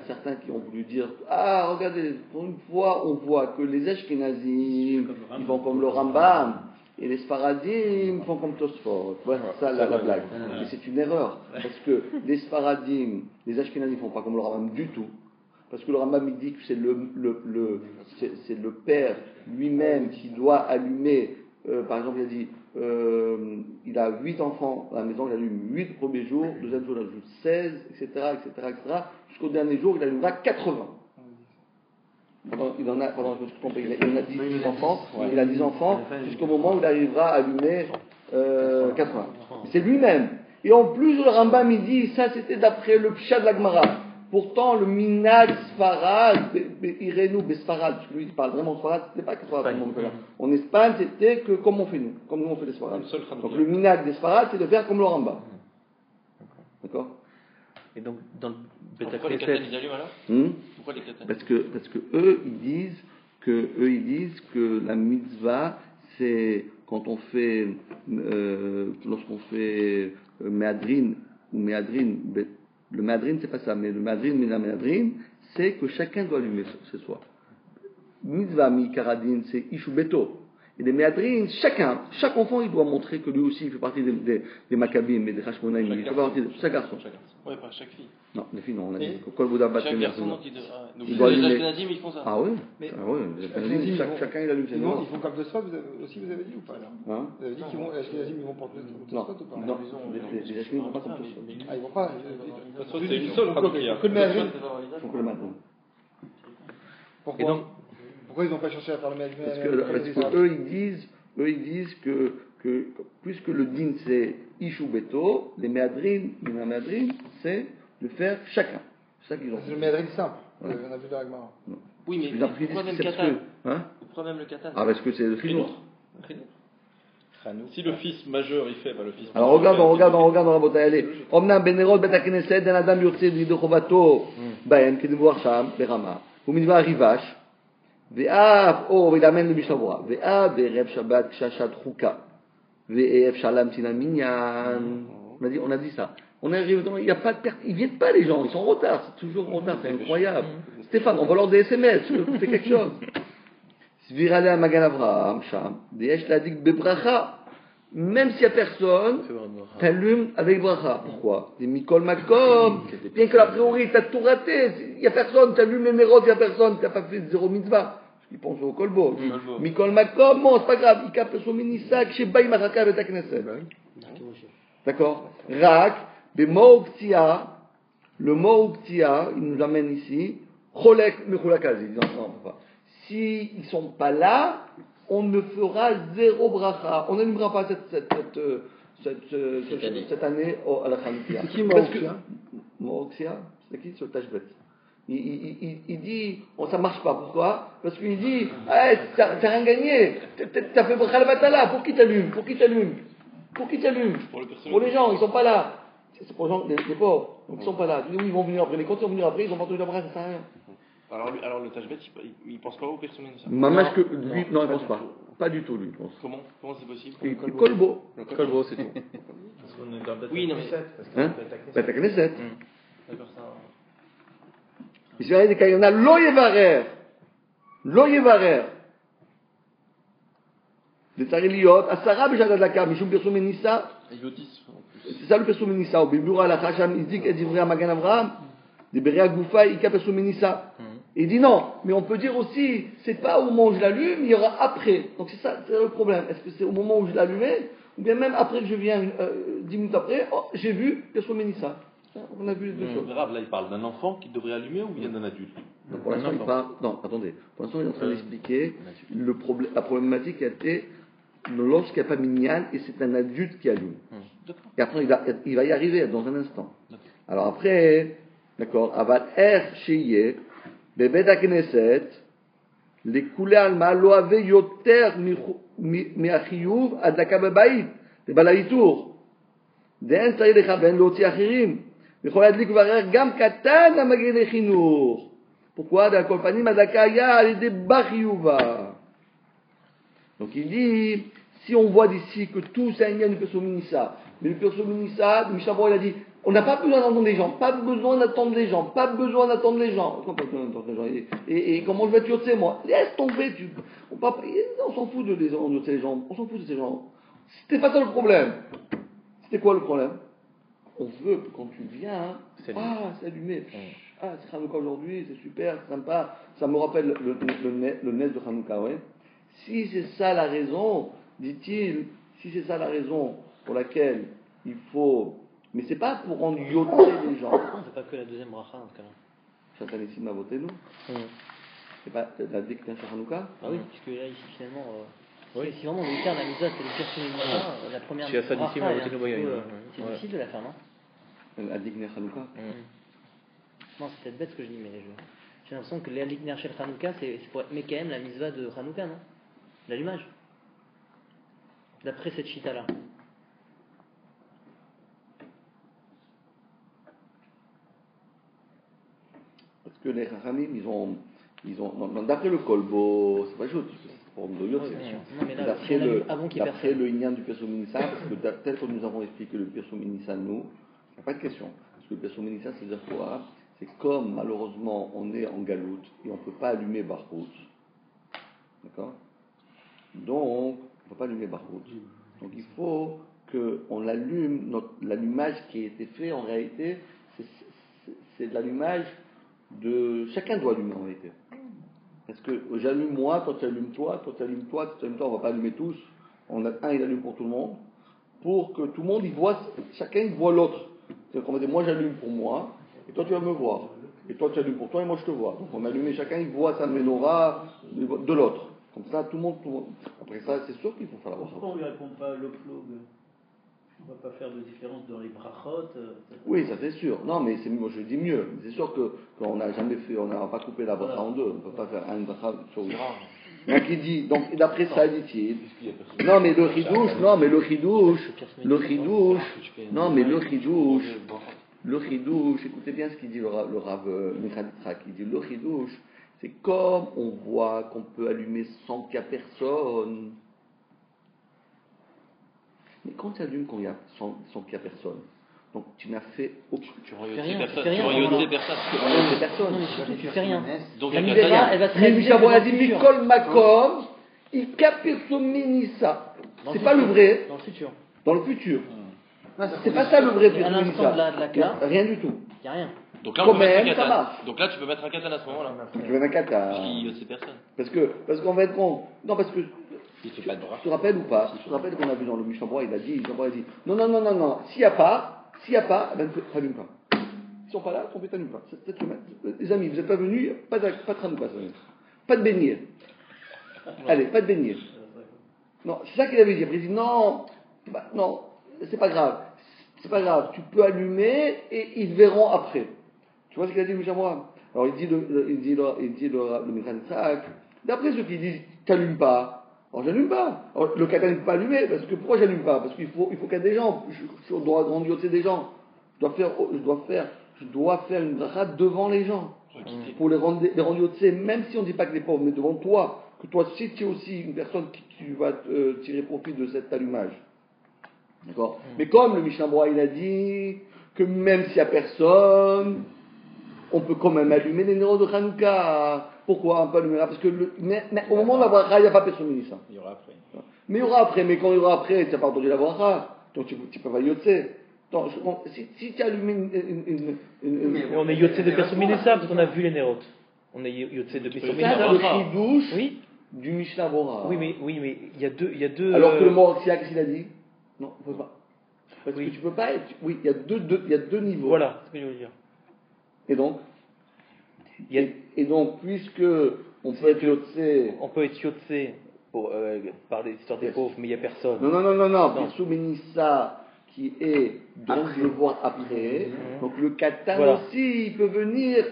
certains qui ont voulu dire regardez, pour une fois on voit que les Ashkenazim ils font comme le Rambam. Et les Sfaradim font comme Tosfot. Voilà, ça la blague. Mais c'est une erreur. Parce que les Sfaradim, les Ashkenazim ne font pas comme le Rambam du tout. Parce que le Rambam il dit que c'est le père lui-même qui doit allumer. Par exemple, il a dit il a 8 enfants à la maison, il allume 8 le premier jour, le deuxième jour il ajoute 16, etc. Jusqu'au dernier jour, il allumera 80. Il en a 10 enfants, il a 10 enfants, jusqu'au moment où il arrivera à allumer 80. C'est lui-même. Et en plus, le Rambam, il dit, ça c'était d'après le Pshat de la Gemara. Pourtant, le Minag Sfarad, Irenu Besfarad, parce que lui, il parle vraiment de Sfarad, c'était pas que Sfarad, en Espagne, c'était que comme on fait nous, comme nous on fait les Sfarad. Donc le Minag des Sfarad, c'est de faire comme le Rambam. D'accord? Et donc, dans le Pourquoi les Katan ils allument alors? Pourquoi les Katan? Parce que eux ils disent que la mitzvah c'est quand on fait lorsqu'on fait Meadrin ou Meadrin, le Meadrin c'est pas ça, mais le Meadrin mais la Meadrin c'est que chacun doit allumer ce soir. Mitzvah mi karadin c'est Ishu Beto. Et les Meadrin, chaque enfant, il doit montrer que lui aussi, il fait partie des Maccabim et des Hashmonaïm. Il fait partie de chaque garçon. Oui, pas chaque fille. Non, les filles, non, on a dit. Kol Bouddha Bat Chaque garçon, donc il doit les allumer. Ashkenazim, ils font ça. Ah oui, Mais- les Ashkenazim, chacun il allume ses Ils noms. font comme de spot, vous avez dit ou pas là? Hein? Vous avez dit qu'ils vont, les Ashkenazim, ils vont porter de Non, spot ou pas? non, les Ashkenazim ne vont pas comme ça. Ah, ils vont pas. C'est une seule prière. Que le Meadrin. Ils font que le matin. Et donc, Pourquoi ils n'ont pas cherché à faire le Meadrin? Parce que eux ils disent que puisque le din c'est Ishu Beto, les Meadrin, c'est de faire chacun. C'est ça qu'ils ont. C'est le Meadrin simple. Ouais. On a vu dans la Gemara. Oui, mais Ils ont pris pourquoi même c'est parce Katan? que- Hein? Pourquoi même le Katan? Ah, parce que c'est le Chinour. Si le fils majeur il fait, le fils Alors majeur, regardons, רבותיי, allez. אומנם בנרות בית הכנסת אין אדם יוצא לידי חובתו בהם כדיווח שם ברמה, ומצווה הריבש, ואף אור ולאמן למשנה ברורה, ואף בערב שבת כשהשעת חוקה, ואפשר להמתין המניין. On a dit ça. On arrive, il n'y a pas de perte, ils viennent pas les gens, ils sont en retard, c'est toujours en retard, c'est incroyable. Stéphane, on va leur des SMS, fais quelque chose. Svirale à Magan Avraham, Sham, Deyesh Ladik Bebracha, même s'il n'y a personne, t'allumes avec Bracha. Pourquoi? Des Mikol Makom, bien que a priori t'as tout raté, il n'y a personne, t'allumes les Nérot, il n'y a personne, t'as pas fait zéro mitzvah. Ils pensent au Kolbo. Mikol Makom, bon, c'est pas grave, il capte son mini-sac chez Baï Maraka avec ta Knesset. D'accord? Rak, le mot Uktia, il nous amène ici, Cholek Mechulakazi, ils n'entendent pas. S'ils ne sont pas là, on ne fera zéro bracha. On n'allumera pas cette année à la Hanouka. C'est qui Mouksia? Mouksia, c'est qui sur le Tashbet? Il dit, ça marche pas. Pourquoi? Parce qu'il dit, t'as rien gagné. T'as fait bracha la batala. Pour qui t'allumes? Pour les gens, ils sont pas là. C'est pour les gens, les pauvres. Donc ils sont pas là. Oui, ils vont venir après. Mais quand ils vont venir après, ils ont pas entendu la bracha, ça sert à rien. Alors le Tashbet, il pense pas au personnel ça? Mamash que lui, non, il pense pas. Pas du tout, lui, il pense. Comment c'est possible? Il Kolbo. Kolbo, c'est tout. Oui, non mais. Hein? Bet Knesset. D'accord, ça. Il se dit qu'il y en a lo yevarer. de Tariliot, Asara Bejadadlaka, Mishum Persum Menissa. C'est ça le Persum Menissa. Au Bibura la Hacham, il dit qu'elle dit vrai Magan Avraham, de Berea Goufa, Ika Persum Menissa. Il dit non, mais on peut dire aussi, c'est pas au moment où je l'allume, il y aura après. Donc c'est ça, c'est le problème. Est-ce que c'est au moment où je l'allumais, ou bien même après que je viens, 10 minutes après, oh, j'ai vu Persum Menissa. On a vu les deux choses. Là, il parle d'un enfant qui devrait allumer ou bien d'un adulte? Non, pour l'instant, il parle. Non, attendez. Pour l'instant, il est en train d'expliquer la problématique qui a été lorsqu'il n'y a pas minyan et c'est un adulte qui allume. Et après, il va y arriver dans un instant. Alors après, d'accord, Aval Er Sheye, Bebed HaKnesset, les couleurs lo ave yoter miachiyuv adlaka bebayit, le balaïtour. D'en saïd lechaben l'oti achirim. ויכול להדליק ולברר גם קטן המגן לחינוך. Pourquoi? Dans la compagnie Madakaya, elle est des Bachiouva. Donc il dit, si on voit d'ici que tout c'est un lien du Persum Menissa, mais le Persum Menissa, Mishabor il a dit, on n'a pas besoin d'attendre les gens, pas besoin d'attendre les gens, pas besoin d'attendre les gens. Comment pas besoin d'attendre les gens? Et comment je vais te yotzer moi? Laisse tomber, on s'en fout de les gens, de ces gens, on s'en fout de ces gens. C'était pas ça le problème. C'était quoi le problème? On veut que quand tu viens, c'est allumé. Ah, c'est Hanouka aujourd'hui, c'est super, c'est sympa. Ça me rappelle le Nes de Hanouka, ouais. Si c'est ça la raison, dit-il, si c'est ça la raison pour laquelle il faut. Mais c'est pas pour rendre yoté les gens. Non, c'est pas que la deuxième bracha dans ce cas-là. Chatanissim Avotenu. C'est pas la déclaration sur Hanouka? Ah oui, puisque là, ici, finalement. Si vraiment le terme de la mitzvah c'est le Persum Menissa, la première bracha, c'est difficile de la faire, non? Adigner Hanouka. Non, c'est peut-être bête ce que je dis, mais j'ai l'impression que l'Adigner Shel Hanouka, c'est pour être Mekhem la mitzvah de Hanouka, non? L'allumage. D'après cette chita-là. Parce que les Chachamim, ils ont d'après le Kolbo, c'est pas juste, pour Mdoyot, c'est d'après le Inyan du Persum Menissa, parce que tel que nous avons expliqué le Persum Menissa, nous, il n'y a pas de question. Parce que le Persum Menissa, c'est-à-dire quoi? C'est comme malheureusement on est en galoute et on ne peut pas allumer Barhout. D'accord? Donc, on ne peut pas allumer Barhout. Donc il faut qu'on allume, l'allumage qui a été fait en réalité, c'est de l'allumage de. Chacun doit allumer en réalité. Parce que j'allume moi, toi tu allumes toi, toi tu allumes toi, toi tu allumes toi, on ne va pas allumer tous. On a un, il allume pour tout le monde. Pour que tout le monde, chacun il voit l'autre. C'est-à-dire qu'on va dire, moi j'allume pour moi, et toi tu vas me voir. Et toi tu allumes pour toi, et moi je te vois. Donc on allume et chacun il voit sa menorah de l'autre. Comme ça, tout le monde. Après ça, c'est sûr qu'il faut faire la bracha. Pourquoi on ne lui répond pas l'oplog? On ne va pas faire de différence dans les brachot. Oui, ça c'est sûr. Non, mais moi je dis mieux. C'est sûr qu'on n'a jamais fait, on n'a pas coupé la bracha en deux. On ne peut pas faire un bracha sur une. Donc il dit, donc d'après ça, dit-il. Non, mais le chidouche, écoutez bien ce qu'il dit le Rav Michal Yitzhak. Il dit le chidouche, c'est comme on voit qu'on peut allumer sans qu'il n'y a personne. Mais quand tu allumes quand il y a sans qu'il n'y a personne, donc tu n'as fait aucun. Tu reyoté personne. Non, tu fais rien. Donc la mitzvah, elle va se réaliser. Mais dit Mikol Makom, il Persum Menissa. C'est pas le vrai. Dans le futur. Dans le futur. C'est pas ça le vrai Persum Menissa. Rien du tout. Il n'y a rien. Donc là, donc là, tu peux mettre un katan à ce moment-là. Tu peux mettre un katan. Parce qu'il yoté personne. Parce qu'en fait, non, parce que. Il fait pas de bracha. Tu te rappelles ou pas? Tu te rappelles qu'on a vu dans le Mishnah Berurah, il a dit, non. S'il n'y a pas, ben tu n'allumes pas. Ils sont pas là, ton t'allumes pas. Les amis, vous n'êtes pas venus, pas de Hanouka, pas de bénir. Allez, pas de bénir. Non, c'est ça qu'il avait dit. Après, il dit non, c'est pas grave. C'est pas grave, tu peux allumer et ils verront après. Tu vois ce qu'il a dit le Mishnah Berurah? Alors il dit le Michal Yitzhak, d'après ceux qui disent t'allumes pas. Alors j'allume pas. Alors, le katan ne peut pas allumer, parce que pourquoi j'allume pas? Parce qu'il faut qu'il y ait des gens. Je dois grandioser des gens. Je dois faire une bracha devant les gens. Pour les grandioser, même si on ne dit pas que les pauvres, mais devant toi. Que toi, si tu es aussi une personne qui tu vas tirer profit de cet allumage. D'accord? Mais comme le Mishnah Berurah, il a dit que même s'il n'y a personne, on peut quand même allumer les néros de Hanouka. Pourquoi on peut allumer là? Parce que mais au moment de la bracha, il n'y a pas Persum Menissa. Il y aura après. Mais il y aura après, mais quand il y aura après, tu n'as pas entendu la bracha, donc tu peux pas yotse. Si tu as allumé Mais on est yotse de Persuminessa, parce qu'on a vu les nérotes. On est yotse de Persuminessa. C'est le chidouche oui. du Mishnah Bora. Oui, mais il y a deux. Alors que le Moraxia, qu'est-ce qu'il a dit? Non, on ne peut pas. Parce oui. que tu peux pas être. Oui, il y a deux niveaux. Voilà, c'est ce que je veux dire. Et donc et donc, puisque on peut être yotse. On peut être yotse par des histoires des pauvres, mais il n'y a personne. Non. Pirsou Benissa qui est donc je le vois après. Donc le katan aussi, il peut venir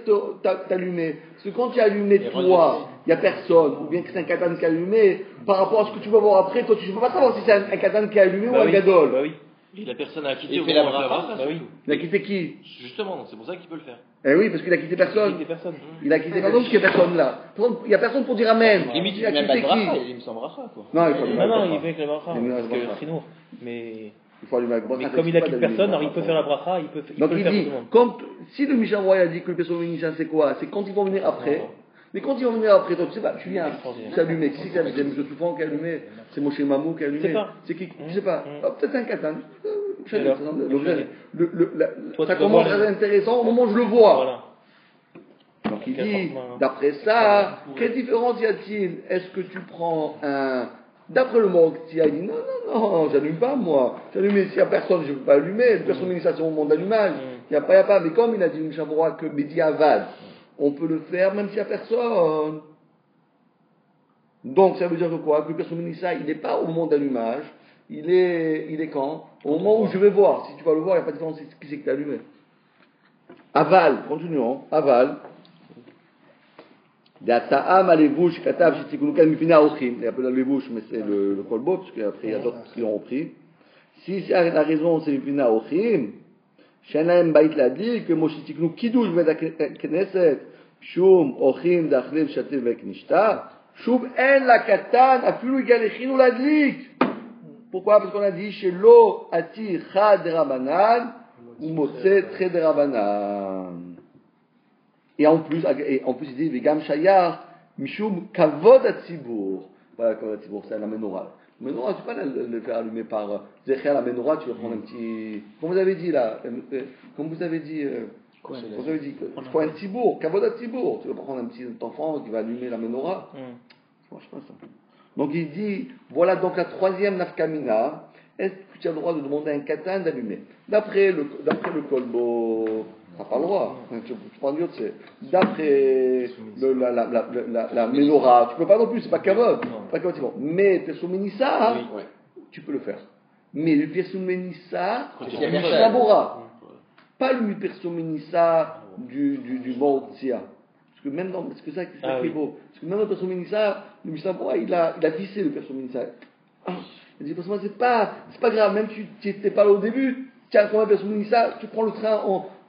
t'allumer. Parce que quand tu as allumé toi, il n'y a personne, ou bien que c'est un katan qui est allumé, par rapport à ce que tu vas voir après, toi tu ne peux pas savoir si c'est un katan qui est allumé ou un gadol. Bah oui. Et la personne a quitté Il fait la bracha. bah oui. Il a quitté qui? Justement, c'est pour ça qu'il peut le faire. Eh oui, parce qu'il a quitté personne. Il a quitté personne parce qu'il n'y a personne là. Il n'y a personne pour dire amen. Limite, il a même pas de quitté qui? bracha, il me semble bracha, quoi. Non, il fait avec la bracha. Parce que bracha. Trinour. Mais il faut allumer avec bracha. mais comme il a quitté personne, alors il peut faire la bracha, il peut donc le il faire dit, tout le monde. si le Mishnah Roy a dit que le Pessoa Mishnah c'est quoi? C'est quand ils vont venir après. Mais quand ils vont venir après, toi tu sais pas, tu viens, tu allumé. Qui c'est qui a allumé? C'est M. Soufan qui a allumé? C'est Moshe Mamou qui a allumé? C'est qui? Tu sais pas. Peut-être un katan. Ça commence à être intéressant au moment où je le vois. Voilà. Donc il dit, d'après ça, quelle différence y a-t-il? Est-ce que tu prends un... D'après le Moraxia, il dit non, j'allume pas moi. J'allume s'il n'y a personne, je ne peux pas allumer. Personne ne dit ça, c'est au moment d'allumage. Il n'y a pas. Mais comme il a dit une Mishnah que Midi Avad, on peut le faire même s'il n'y a personne. Donc ça veut dire que quoi? Que le personne ne dit ça, il n'est pas au moment d'allumage. Il est quand? Au moment où je vais voir. Si tu vas le voir, il n'y a pas de différence qui c'est que tu as allumé. Aval, continuons. Aval. Il y a Ta'am à l'ébouche, Katav, Shitikunukan, Mifina Ochim. Il y a pas l'ébouche, mais c'est le kolbo, parce qu'après il y a d'autres qui l'ont repris. Si la raison c'est Mifina Ochim, Shanaim Bait l'a dit que Moshitiknu Kidouj Veda Knesset, Shum Ochim Dachlev Shatev Vek Nishta, Shum En la Katan, Afilu Galechinu Ladlik. Pourquoi? Parce qu'on a dit chez Lo Ati Chad Rabanan, ou Motse Tre Rabanan. Et en plus, il dit, Vegam Shayar, Mishum Kavod Atzibur. Voilà, Kavod Atzibur, c'est la menorah. La menorah, tu peux pas le faire allumer par Zecher, la menorah, tu vas prendre un petit. Comme vous avez dit là, il faut un Tzibour, Kavod Atzibur. Tu vas pas prendre un petit enfant qui va allumer la menorah. Ça marche pas ça. Donc il dit, voilà donc la troisième nafkamina. Est-ce que tu as le droit de demander à un katan d'allumer? D'après le kolbo. Tu n'as pas le droit. Tu prends Dieu, c'est. D'après la menorah, tu ne peux pas non plus, c'est pas kavod. Mais Persoumenissa, tu peux le faire. Mais le Persoumenissa, c'est un Mishnah. Pas le Persoumenissa du Moraxia. Parce que même dans. Parce que ça, c'est beau. Parce que même dans le Persoumenissa, le Mishnah il a vissé le Persoumenissa. Il dit, c'est pas grave, même si tu n'étais pas là au début, tiens, quand même Persoumenissa, tu prends le train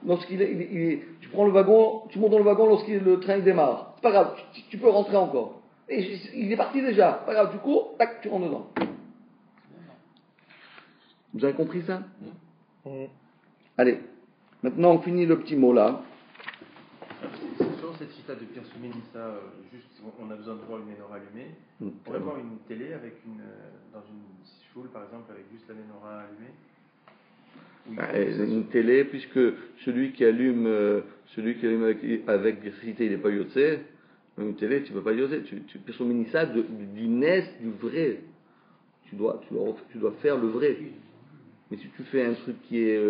tu prends le wagon, tu montes dans le wagon le train il démarre. C'est pas grave, tu peux rentrer encore. Et il est parti déjà. C'est pas grave, tu cours, tac, tu rentres dedans. Vous avez compris ça? Allez, maintenant on finit le petit mot là. Sur cette chita de Pirsou Mélissa, juste on a besoin de voir une menorah allumée. On pourrait voir une télé avec dans une choule par exemple avec juste la menorah allumée. Une télé, puisque celui qui allume avec l'électricité, il n'est pas yotse. Une télé, tu ne peux pas yotse. Tu peux soumettre ça d'Inès, du vrai. Tu dois faire le vrai. Mais si tu fais un truc qui est.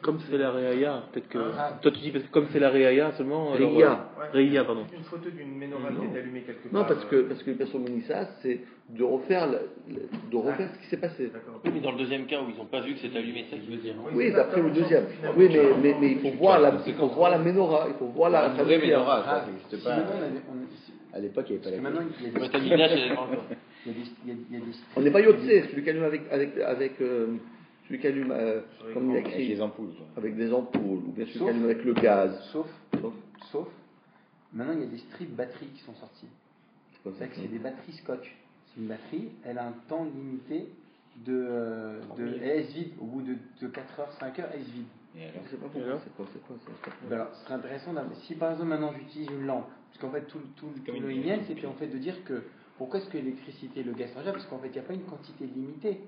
Comme c'est la Réaya, peut-être que. Toi tu dis parce que comme c'est la Réaya seulement. Réaya, pardon. Une photo d'une menorah qui est allumée quelque part. Non, parce que le Persoumenissa, c'est de refaire ce qui s'est passé. Oui, mais dans le deuxième cas où ils n'ont pas vu que c'est allumé, c'est ça qu'il veut dire. Oui, d'après le deuxième. Oui, mais il faut voir la menorah. Il faut voir la vraie menorah, ça n'existe pas. À l'époque, il n'y avait pas la On n'est pas yotse, celui qui allume avec celui qui allume, comme il a écrit, avec des ampoules. Avec des ampoules, ou bien celui qui allume avec le gaz. Sauf, maintenant il y a des strips batteries qui sont sorties. C'est des batteries scotch. C'est une batterie, elle a un temps limité elle est vide. Au bout de 4 heures, 5 heures, elle est vide. Je sais pas pourquoi, c'est quoi alors, ce serait intéressant si par exemple maintenant j'utilise une lampe, parce qu'en fait tout le Inyan, c'est puis en fait de dire que pourquoi est-ce que l'électricité et le gaz sont réglables? Parce qu'en fait, il n'y a pas une quantité limitée.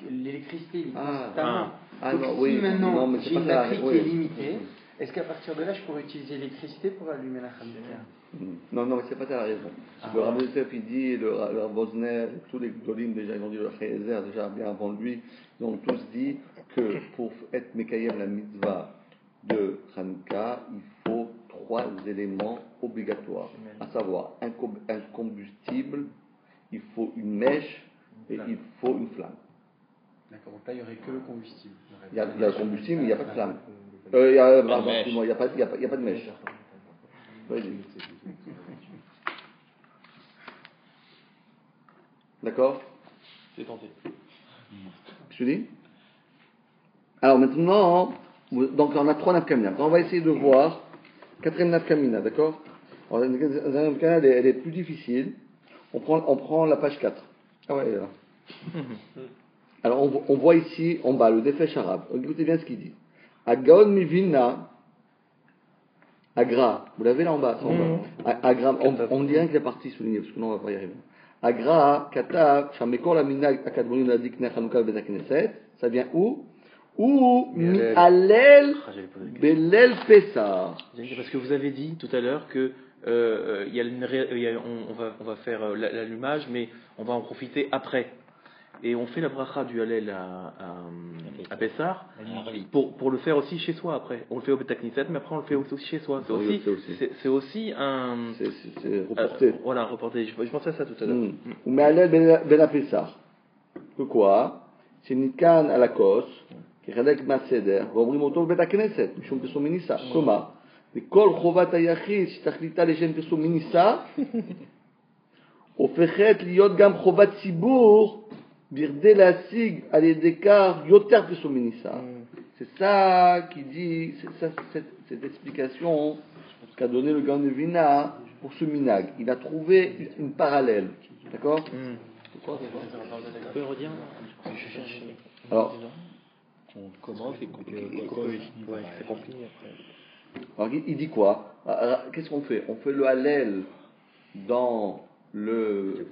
L'électricité, il est constamment. Donc non, si oui, maintenant non, mais c'est j'ai pas une ça, batterie oui. qui est limitée, est-ce qu'à partir de là, je pourrais utiliser l'électricité pour allumer la Hanouka? Non, mais c'est pas ça la raison. Le Rabbi Yosef, il dit, le Bosner, tous les Golim, déjà, ils ont dit, le Chayezer, déjà bien avant lui, ils ont tous dit que pour être Mekayem la mitzvah de Hanouka, il faut 3 éléments obligatoires, à savoir un combustible, il faut une mèche et il faut une flamme. D'accord, donc là, il n'y aurait que le combustible. Il y a le combustible, mais il n'y a pas de flamme. Il n'y a pas de mèche. D'accord? C'est tenté. Je te dis? Alors maintenant, donc on a 3 nafkamina. On va essayer de voir 4e nafkamina, d'accord? Alors, la nafkamina, elle est plus difficile. On prend la page 4. Ah ouais, elle est là. Alors on voit ici en bas le défèche arabe. Écoutez bien ce qu'il dit. Agaon mivina. Agra, vous l'avez là en bas, Agra, on dirait qu'il est parti souligner, parce que non, on ne va pas y arriver. Agra, Katav, Shamekor la minag akadmonim nadik nechanouka bet knesset, ça vient où? Ou mi'alel belel pesar. Parce que vous avez dit tout à l'heure que on va faire l'allumage, mais on va en profiter après. Et on fait la bracha du Hallel à Pessah pour le faire aussi chez soi après. On le fait au Bet Knesset, mais après on le fait aussi chez soi. C'est aussi un... C'est reporté. Voilà, reporté. Je pensais à ça tout à l'heure. Ou Me'alel ben Pessah. Que quoi? C'est Nitkan à la kos, qui est Radek Maseder, ואומרים אותו בבית הכנסת, משום פרסום מניסה. כלומר, וכל חובת היחיד שתכליתה לשם פרסום מניסה, הופכת להיות גם חובת ציבור, Birdé la sig à l'écart yoter pursom minissa. C'est ça qui dit, cette explication qu'a donné le Gaon de Vina pour ce minag. Il a trouvé une parallèle. D'accord? Vous pouvez redire? Alors, on commence et c'est rempli après. Alors, il dit quoi? Qu'est-ce qu'on fait? On fait le Hallel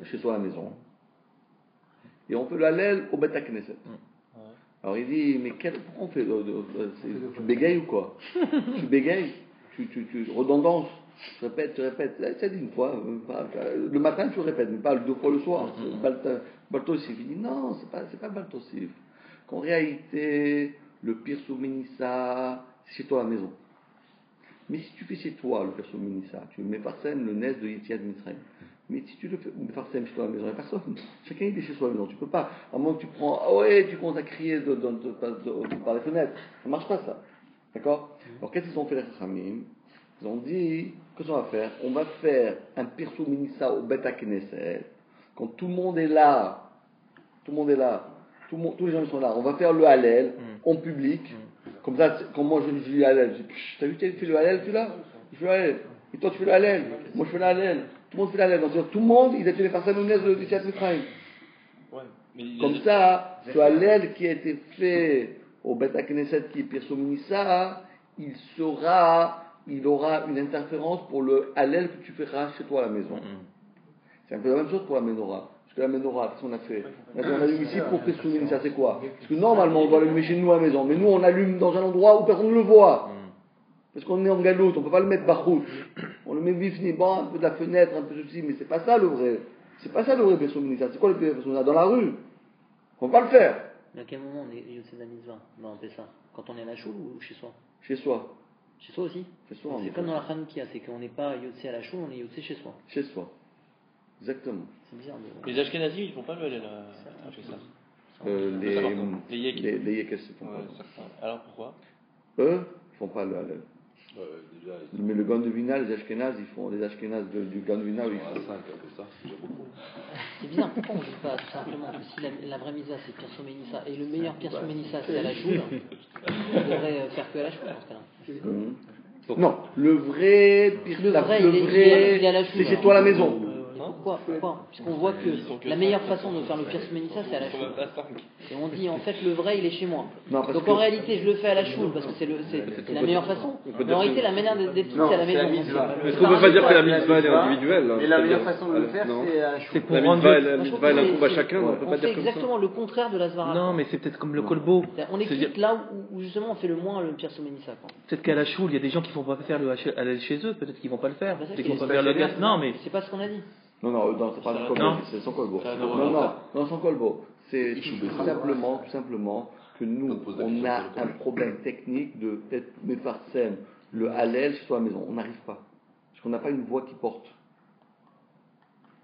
chez soi à la maison. Et on fait le Hallel au Bet Knesset. Alors il dit, mais pourquoi on fait tu bégayes ou quoi? Tu bégayes? Tu redondance? Tu répètes. Ça dit une fois. Le matin tu répètes, mais pas 2 fois le soir. Baltosif. Il dit, non, c'est pas Baltosif. Qu'en réalité, le Pirsou Menissa, c'est chez toi à la maison. Mais si tu fais chez toi le Pirsou Menissa, tu mets par scène le Nes de Yetziat Mitzrayim. Mais si tu le fais par chez toi à la maison, il n'y a personne. Chacun il est chez soi à la maison. Tu peux pas. À moins que tu prends, tu commences à crier par les fenêtres. Ça ne marche pas ça. D'accord? Alors qu'est-ce qu'ils ont fait les Chachamim? Ils ont dit, qu'est-ce qu'on va faire? On va faire un Pirsou Minissa au Bet Knesset. Quand tout le monde est là, tous les gens sont là. On va faire le Hallel en public. Comme ça, quand moi je dis le Hallel, je dis, t'as vu, tu fais le Hallel, tu là? Je fais le Hallel. Et toi tu fais le Hallel. Moi je fais le Hallel. Tout le monde fait la Hallel. Donc tout le monde, il a tué les personnes honnêtes de Yetziat Mitzrayim. Comme ça, ce Hallel qui a été fait au Bet Knesset qui est Pirsum Minissa, il aura une interférence pour le Hallel que tu feras chez toi à la maison. C'est un peu la même chose pour la Menorah. Parce que la Menorah, qu'est-ce qu'on a fait? On allume ici pour Pirsum Minissa, c'est quoi? Parce que normalement, on doit l'allumer chez nous à la maison. Mais nous, on allume dans un endroit où personne ne le voit. Parce qu'on est en galoute, on ne peut pas le mettre bachout. On le met bifni, un peu de la fenêtre, un peu de ceci, mais c'est pas ça le vrai. C'est pas ça le vrai Pirsum Minissa. C'est quoi le Pirsum Minissa? Dans la rue. On ne peut pas le faire. Mais à quel moment on est Yotzei la mitzvah dans Pessah? Quand on est à la choule ou chez soi? Chez soi. Chez soi aussi? Chez soi. C'est comme dans la Hanoukia, c'est qu'on n'est pas Yotzei à la choule, on est Yotzei chez soi. Chez soi. Exactement. C'est bizarre. Les Ashkenazim, ils font pas le Hallel chez ça. Les Yekes, ils font pas. Alors pourquoi? Eux, ils font pas le Hallel. Mais le Gaon de Vina, les Ashkenaz du Gaon de Vina, ils font ça. C'est bizarre, pourquoi on ne dit pas tout simplement que si la vraie misa c'est Pirsum Menissa et le meilleur Pirsum Menissa c'est à la choule, on devrait faire que à la choule dans ce cas-là. Non, le vrai, c'est chez toi à la maison. pourquoi puisqu'on voit que la meilleure façon de faire le Pirsou Ménissa, c'est à la choule. Et on dit, en fait, le vrai, il est chez moi. Donc en réalité, je le fais à la choule, parce que c'est la meilleure façon. Mais en réalité, la manière d'être tout, c'est à la maison. Est-ce qu'on peut pas dire que la mitzvah est individuelle? Et la meilleure façon de le faire, c'est à la choule. La mitzvah, elle incombe à chacun, on peut pas dire comme ça. C'est exactement le contraire de la Svara. Non, mais c'est peut-être comme le kolbo. On explique là où justement on fait le moins le Pirsou Ménissa. Peut-être qu'à la choule, il y a des gens qui ne vont pas faire le halal chez eux, peut-être qu'ils vont pas le faire. Peut-être qu'ils vont pas faire le gaz. Non, mais c'est pas ce qu'on a dit. Non, c'est pas le kolbo, c'est son kolbo. Non, son kolbo. C'est tout simplement que nous, on a un problème technique de peut-être mefarsem le halal chez soi à la maison. On n'arrive pas. Parce qu'on n'a pas une voix qui porte.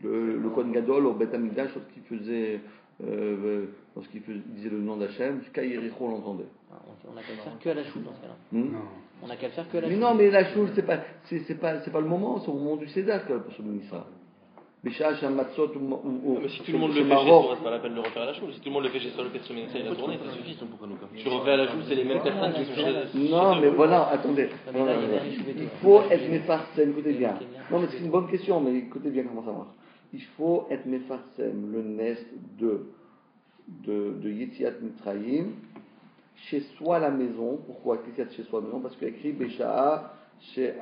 Le Kohen Gadol au Beth Amikdash, lorsqu'il disait le nom d'Hachem, jusqu'à Yericho, on l'entendait. On n'a qu'à le faire que à la choule dans ce cas-là. On n'a qu'à le faire que à la choule. Mais non, mais la choule, c'est pas le moment, c'est au moment du Seder que pour se donner ça. Mais si tout le monde le fait chez soi, c'est pas la peine de le refaire à la choule. Si tout le monde le fait chez soi, le Pirsou Ménissa, il a tourné, ça suffit. Tu refais à la choule, c'est les mêmes personnes qui sont chez eux. Non, mais voilà, attendez. Il faut être méfarsem, écoutez bien. Non, mais c'est une bonne question, mais écoutez bien comment ça marche. Il faut être méfarsem, le nest de Yetziat Mitzrayim, chez soi à la maison. Pourquoi Yetziat chez soi à la maison? Parce qu'il y a écrit Bécha'a, chez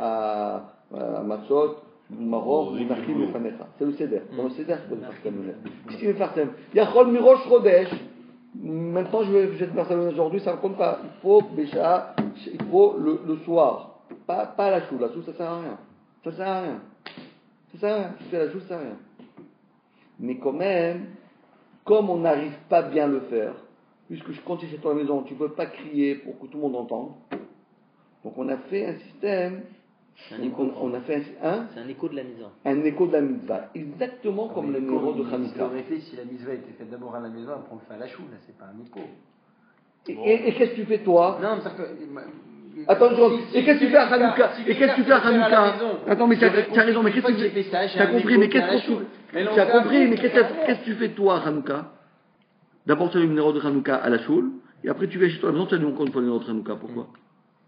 Matzot, Maror, Munachim et Fanecha. C'est le Seder. Dans le Seder, il faut méfarsem le nest. Qu'est-ce qu'il méfarsem? Yachol Mirosh Rodesh. Maintenant, je vais te faire aujourd'hui, ça ne compte pas. Il faut Bécha'a, il faut le soir. Pas la choule. La choule, ça ne sert à rien. Ça sert à rien. La choule, ça sert à rien. Mais quand même, comme on n'arrive pas bien à le faire, puisque quand tu es chez toi à la maison, tu ne peux pas crier pour que tout le monde entende. Donc on a fait un système. C'est un écho de la mitzvah. Un écho de la mitzvah. Exactement comme le numéro de Hanouka. Si la mitzvah était faite d'abord à la maison, après on le fait à la choule, là, c'est pas un écho. Et qu'est-ce que tu fais toi? Non, mais ça que. Attends une seconde. Et qu'est-ce que tu fais à Hanouka? Attends, mais tu as raison, mais qu'est-ce que tu fais? Tu as compris, mais qu'est-ce que tu fais toi à Hanouka? D'abord, tu as le numéro de Hanouka à la choule, et après tu vas chez toi à la maison, tu as encore une fois le numéro de Hanouka. Pourquoi?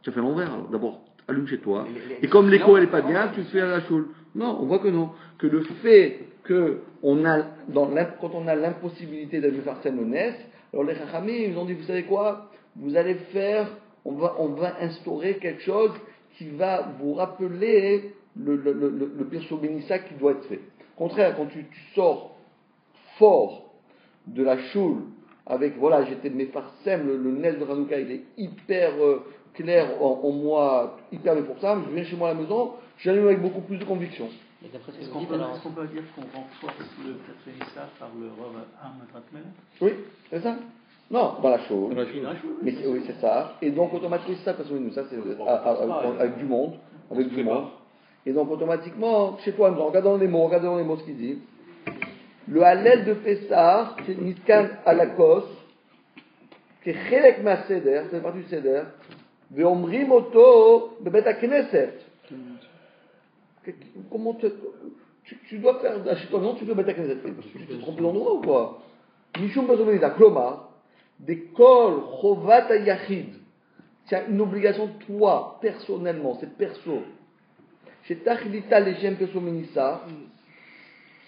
Tu as fait l'envers alors. D'abord, allume chez toi. Et comme l'écho elle n'est pas bien, tu le fais à la choule. Non, on voit que non. Que le fait que quand on a l'impossibilité de faire ça honnête, alors les Chachamim, ils ont dit, vous savez quoi? Vous allez faire, on va instaurer quelque chose qui va vous rappeler le Pirsou Ménissa qui doit être fait. Au contraire, quand tu sors fort de la choule, avec, voilà, j'étais de mes farsem, le nez de Hanouka, il est hyper clair en moi, hyper mais pour ça, je viens chez moi à la maison, j'allume avec beaucoup plus de conviction. Est-ce qu'on peut dire qu'on renforce le Pirsou par le Rav Matratmel? Oui, c'est ça. Non, dans la choule. Mais oui, c'est ça. Et donc automatiquement, c'est ça, parce que nous, ça, c'est avec du monde. Et donc automatiquement, chez toi, en regardant les mots ce qu'il dit. Le Hallel de Pessah, c'est Nitkan à la cause, qui est Chelek Ma Seder, c'est partie du Seder, Veomrim Oto Bebet HaKnesset. Comment tu dois faire, chez toi, non, tu fais Bebet HaKnesset. Tu te trompes d'endroit ou quoi? Mishum Bezomeniza, Klomar, des Kol Chovat HaYachid. Tu as une obligation, toi, personnellement, c'est perso. Chez Tachlita Lechem Pirsou Ménissa,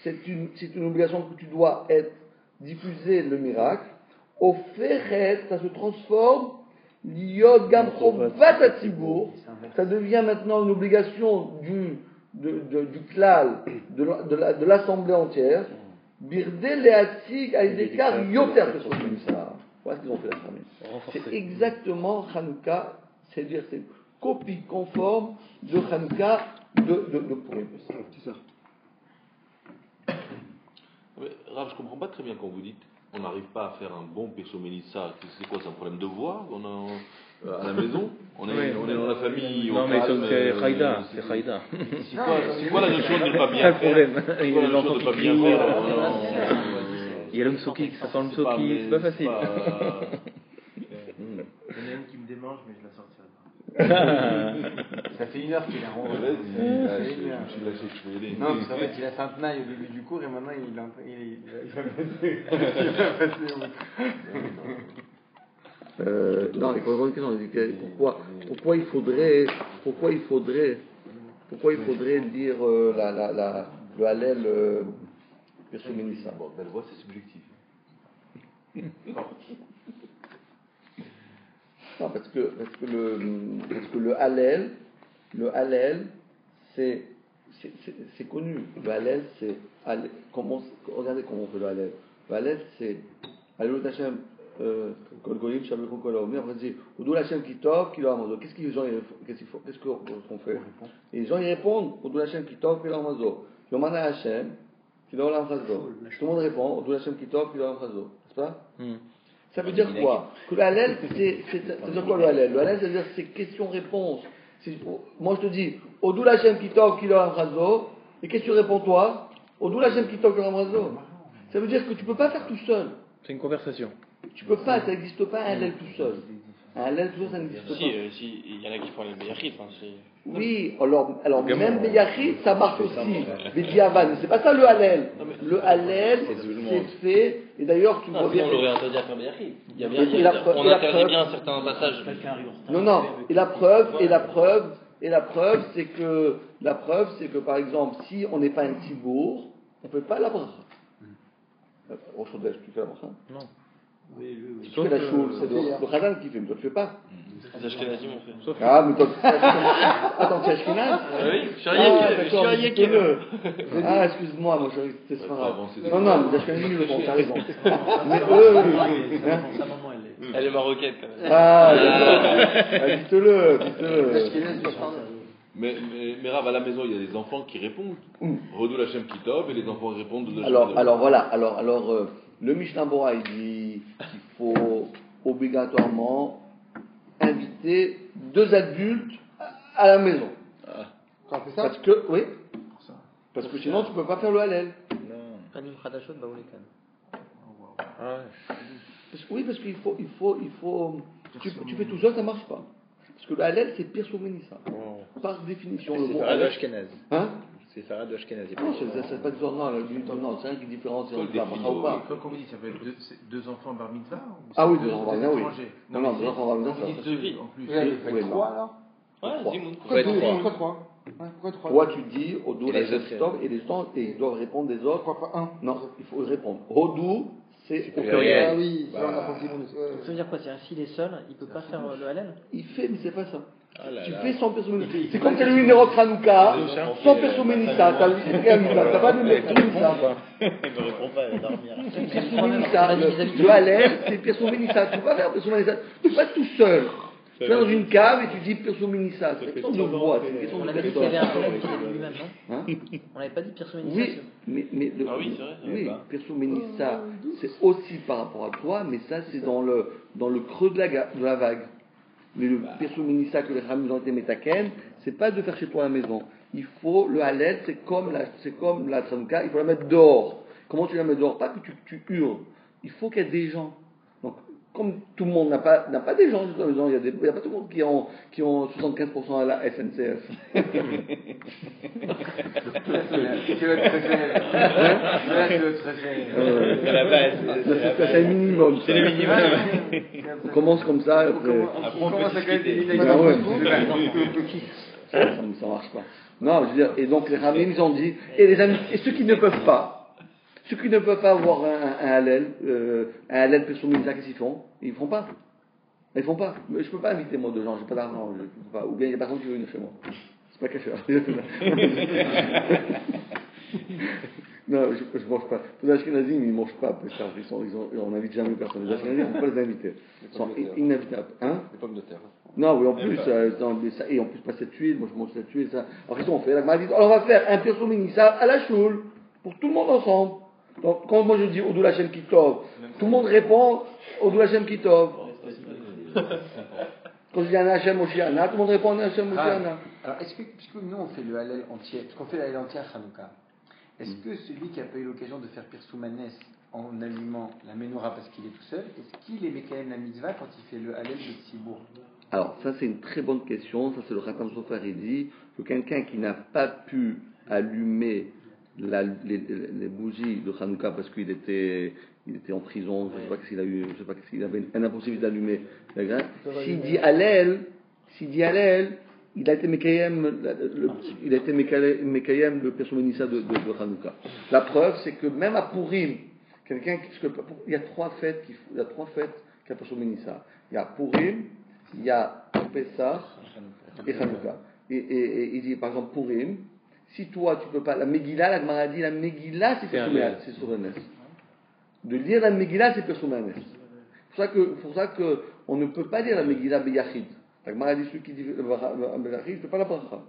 c'est une obligation que tu dois diffuser le miracle. Au Feret, ça se transforme, Liot Gam Chovat HaTzibour, ça devient maintenant une obligation du klal, de l'assemblée entière. Birde Leatzig Aïdekar Yoter Pirsou Ménissa. Voilà ce qu'ils ont fait la famille. C'est exactement Hanouka, c'est-à-dire c'est une copie conforme de Hanouka de Purim. C'est ça. Rav, je comprends pas très bien quand vous dites on n'arrive pas à faire un bon Pirsou Ménissa. C'est quoi, c'est un problème de voix à la maison? On est dans la famille. Non, mais c'est Khaïda. C'est quoi la notion de ne pas bien faire? C'est le problème. Il y a des enfants qui crient. Il y a l'Umsoki, ça sent l'Umsoki, c'est pas facile. Il y en a une qui me démange, mais je la sortirai pas. Ça fait 1 heure qu'il a rendu. Non, parce qu'en fait, il a fait un tenaille au début du cours et maintenant il va passer. Non, il faut pourquoi il faudrait dire le Hallel Pirsou Ménissa. Bon, belle voix, c'est subjectif. Non, parce que le Hallel, c'est connu. Le Hallel, c'est regardez comment on fait le Hallel. Le Hallel, c'est Alléluia Hashem, Kol Goyim, Shabbat Kol Haomer. Après, c'est Oudou Hashem Kitov, Kilo Amazo. Qu'est-ce qu'on fait? Et les gens ils répondent Oudou Hashem Kitov, Kilo Amazo. Yomana Hashem, Kilo Amazo. Tout le monde répond Oudou Hashem Kitov, Kilo Amazo. N'est-ce pas? Ça veut dire quoi? Que le Hallel, ça veut dire quoi le Hallel? Le Hallel, ça veut dire c'est question-réponse. Moi je te dis, Odou Lachem Kitov Kilo Amrazo, et qu'est-ce que tu réponds toi? Odou Lachem Kitov Kilo Amrazo. Ça veut dire que tu ne peux pas faire tout seul. C'est une conversation. Tu peux pas, ça n'existe pas un Hallel tout seul. Un Hallel tout seul, ça n'existe pas. Si, il y en a qui font les Beyachid. Oui, alors même Beyachid, ça marche aussi. Bediavan, c'est pas ça le Hallel. Le Hallel, c'est fait, et d'ailleurs tu vois bien. On l'aurait interdit à faire Beyachid. On interdit bien certains passages. Non, et la preuve, c'est que par exemple, si on n'est pas un Tzibour, on ne fait pas la bracha. Au Chodesh, tu fais la bracha? Non. Oui. Tu fais la choule, c'est le Khazan qui fait, mais toi tu fais pas. Les Ashkenazim ont fait. Ah, mais toi, attends, tu es Ashkenaz? Oui, je suis un Yékén. Ah, excuse-moi, moi je suis Sfarad. Non, les Ashkenazim ils le font, t'as raison. Mais eux, sa maman, elle est marocaine quand même. Ah, d'accord. Dites-le. Mais Rav, à la maison, il y a des enfants qui répondent Redou Lachem Kitov, et les enfants répondent de Alors voilà, le Mishnah Bora il dit qu'il faut obligatoirement inviter 2 adultes à la maison. Parce que sinon tu peux pas faire le Hallel. Panim Khadashot Baoulekan. Parce qu'il faut tu fais tout seul, ça marche pas. Parce que le Hallel c'est Pirsou Ménissa. Par définition, le mot Hallel. Hein? C'est Farad de Ashkenaz. Non, c'est pas du genre, non, c'est rien qui différencie entre la bracha ou pas. Quand vous dites, ça peut être deux enfants bar mitzvah? Ah oui, 2 enfants bar mitzvah, oui. Non, 2 enfants bar mitzvah, ça. Deux vies. En plus. Oui, 3 alors? Ouais, Zimoun. Pourquoi 3? Toi, tu dis Odou Lachem Kitov et les gens ils doivent répondre des autres. Pourquoi pas 1? Non, il faut répondre. Odou, c'est au pluriel. Ah oui, ça on a pas dit. Ça veut dire quoi? C'est-à-dire s'il est seul, il peut pas faire le Hallel? Il fait, mais c'est pas ça. Tu fais sans Pirsou Ménissa. C'est comme tu as lu une Nérot Hanouka, sans Pirsou Ménissa. T'as pas lu Pirsou Ménissa. Il me répond pas, elle va dormir. Pirsou Ménissa. Le Hallel, c'est Pirsou Ménissa. Tu peux pas faire Pirsou Ménissa. Tu peux pas tout seul. Tu es dans une cave et tu dis Pirsou Ménissa. C'est une question de voix, c'est une question de personne. On avait dit qu'il y avait un problème qui est lui-même, non? On n'avait pas dit Pirsou Ménissa. Oui, mais Pirsou Ménissa, c'est aussi par rapport à toi, mais ça c'est dans le creux de la vague. Mais le Pirsou Ménissa que les Ramim ont été métaken, c'est pas de faire chez toi à la maison. Il faut le Hallel, c'est comme la Tranouka, il faut la mettre dehors. Comment tu la mets dehors? Pas que tu hurles. Il faut qu'il y ait des gens. Donc, comme tout le monde n'a pas des gens à la maison, il y a pas tout le monde qui ont 75% à la SNCF. C'est le minimum. C'est le minimum. On commence comme ça. Après on commence à gagner des lignes. Ça marche pas. Non, je veux dire, et donc les Ramim ils ont dit, et ceux qui ne peuvent pas avoir un Hallel Pirsou Ménissa, qu'est-ce qu'ils font? Ils ne font pas. Ils font pas. Mais je peux pas inviter moi 2 gens, j'ai pas d'argent, ou bien il y a personne qui veut venir chez moi. C'est pas caché. Non, je mange pas. Les Ashkenazim, ils mangent pas. On n'invite jamais personne. Les Ashkenazim, on ne peut pas les inviter. Ils sont ininvitables. Hein? Les pommes de terre. Non, oui, en plus, et en plus, pas cette huile, moi je mange cette huile, ça. Alors, qu'est-ce qu'on fait? Alors, on va faire un Pirsou Ménissa à la choule, pour tout le monde ensemble. Donc, quand moi je dis Odou Lachem Kitov, tout le monde répond Odou Lachem Kitov. Quand je dis un Hachem Oshiana, tout le monde répond un Hachem Oshiana. Alors, puisque nous on fait le Hallel entier, parce qu'on fait le Hallel entier à Hanouka, est-ce que celui qui n'a pas eu l'occasion de faire Pirsou Manès en allumant la menorah parce qu'il est tout seul, est-ce qu'il est quand même la mitzvah quand il fait le Hallel de Tzibour? Alors, ça c'est une très bonne question. Ça c'est le Khatam Sofer, il dit que quelqu'un qui n'a pas pu allumer les bougies de Hanouka parce qu'il était en prison, je ne sais pas qu'est-ce qu'il a eu, je sais pas qu'est-ce qu'il avait une impossibilité d'allumer. S'il dit Hallel, il a été Mekayem le Pirsou Menissa de Hanouka. La preuve, c'est que même à Purim, il y a trois fêtes qu'a Pirsou Menissa. Il y a Purim, il y a Pessah et Hanouka. Et il dit, par exemple, Purim, si toi tu peux pas, la Megillah, la Gemara dit, la Megillah c'est sur le Nes. De lire la Megillah c'est sur le Nes. C'est pour ça que on ne peut pas lire la Megillah Beyachid. La Gemara dit, celui qui dit le Beyachid, c'est pas la bracha.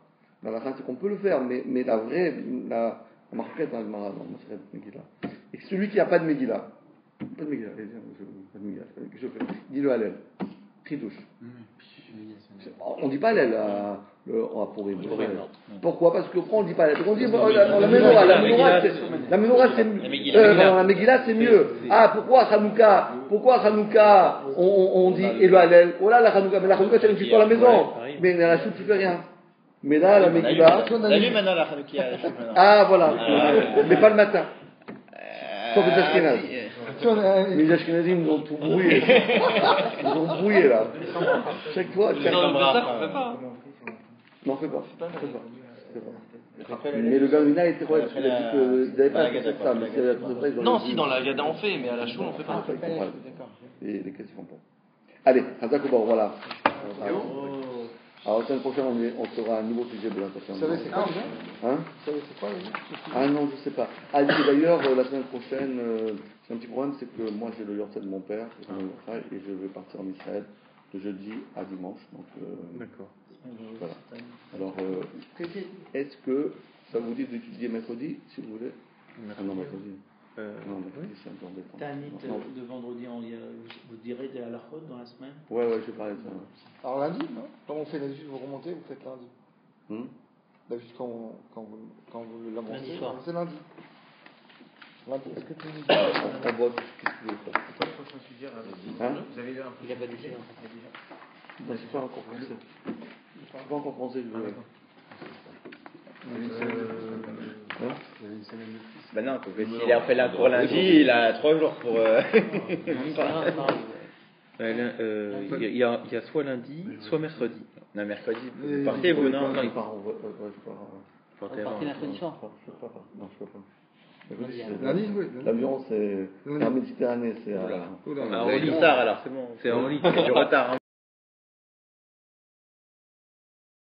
La bracha c'est qu'on peut le faire, mais la vraie, la marquette dans la Gemara, non, c'est la Megillah. Et celui qui n'a pas de Megillah, pas de Megillah, qu'est-ce que je fais? Dis-le à l'aile. Tridouche. On ne dit pas l'aile à Purim. Pourquoi? Parce qu'on ne dit pas l'aile. On dit la Megillah c'est mieux. Ah, pourquoi Hanouka on dit et le Hallel? Oh là, la Hanouka, mais la Hanouka c'est une petite à la maison. Mais la soupe tu fais rien. Mais là, la Megillah. Salut maintenant la Hanouka. Ah, voilà. Mais pas le matin. Sauf les Ashkénazes. Les Ashkénazes, ils ont tout brouillé. Ils ont brouillé là. Chaque fois, ça, on fait pas. Non, on fait pas. Mais le Gamina était quoi? Il a dit qu'il n'avait pas fait ça. Non, si, dans la Gada on fait, mais à la choule on fait pas. Et les questions font pas. Allez, Hazakobar, voilà. Alors, la semaine prochaine, on fera un nouveau sujet de l'intention. Vous savez, c'est quoi déjà? Hein? Vous savez, c'est quoi déjà? Ah non, je sais pas. Ah, d'ailleurs, la semaine prochaine, c'est un petit problème, c'est que moi j'ai le Yortzeit de mon père, et je vais partir en Israël de jeudi à dimanche. Donc, d'accord. Voilà. Alors, est-ce que ça vous dit d'étudier mercredi, si vous voulez? Ah non, mercredi. Non, mercredi, c'est un peu embêtant. Tanit de vendredi, vous direz de la halachot dans la semaine? Ouais, je vais parler de ça. Alors lundi, non? Quand on fait d'habitude, vous remontez, vous faites lundi. D'habitude, quand vous l'avancez, lundi soir. c'est lundi. Est-ce que tu qu'est-ce que vous voulez faire? Il n'a pas décidé. Je ne suis pas encore pensé. Ben non, s'il a fait là pour lundi, il a 3 jours pour. Il y a soit lundi, soit mercredi. Non, mercredi, vous partez vous, non? Non, il part. Vous partez mercredi soir? Non, je peux pas. Lundi, oui. L'avion, c'est en Méditerranée, c'est à. En lit tard alors, c'est bon. C'est en lit. Il y a du retard.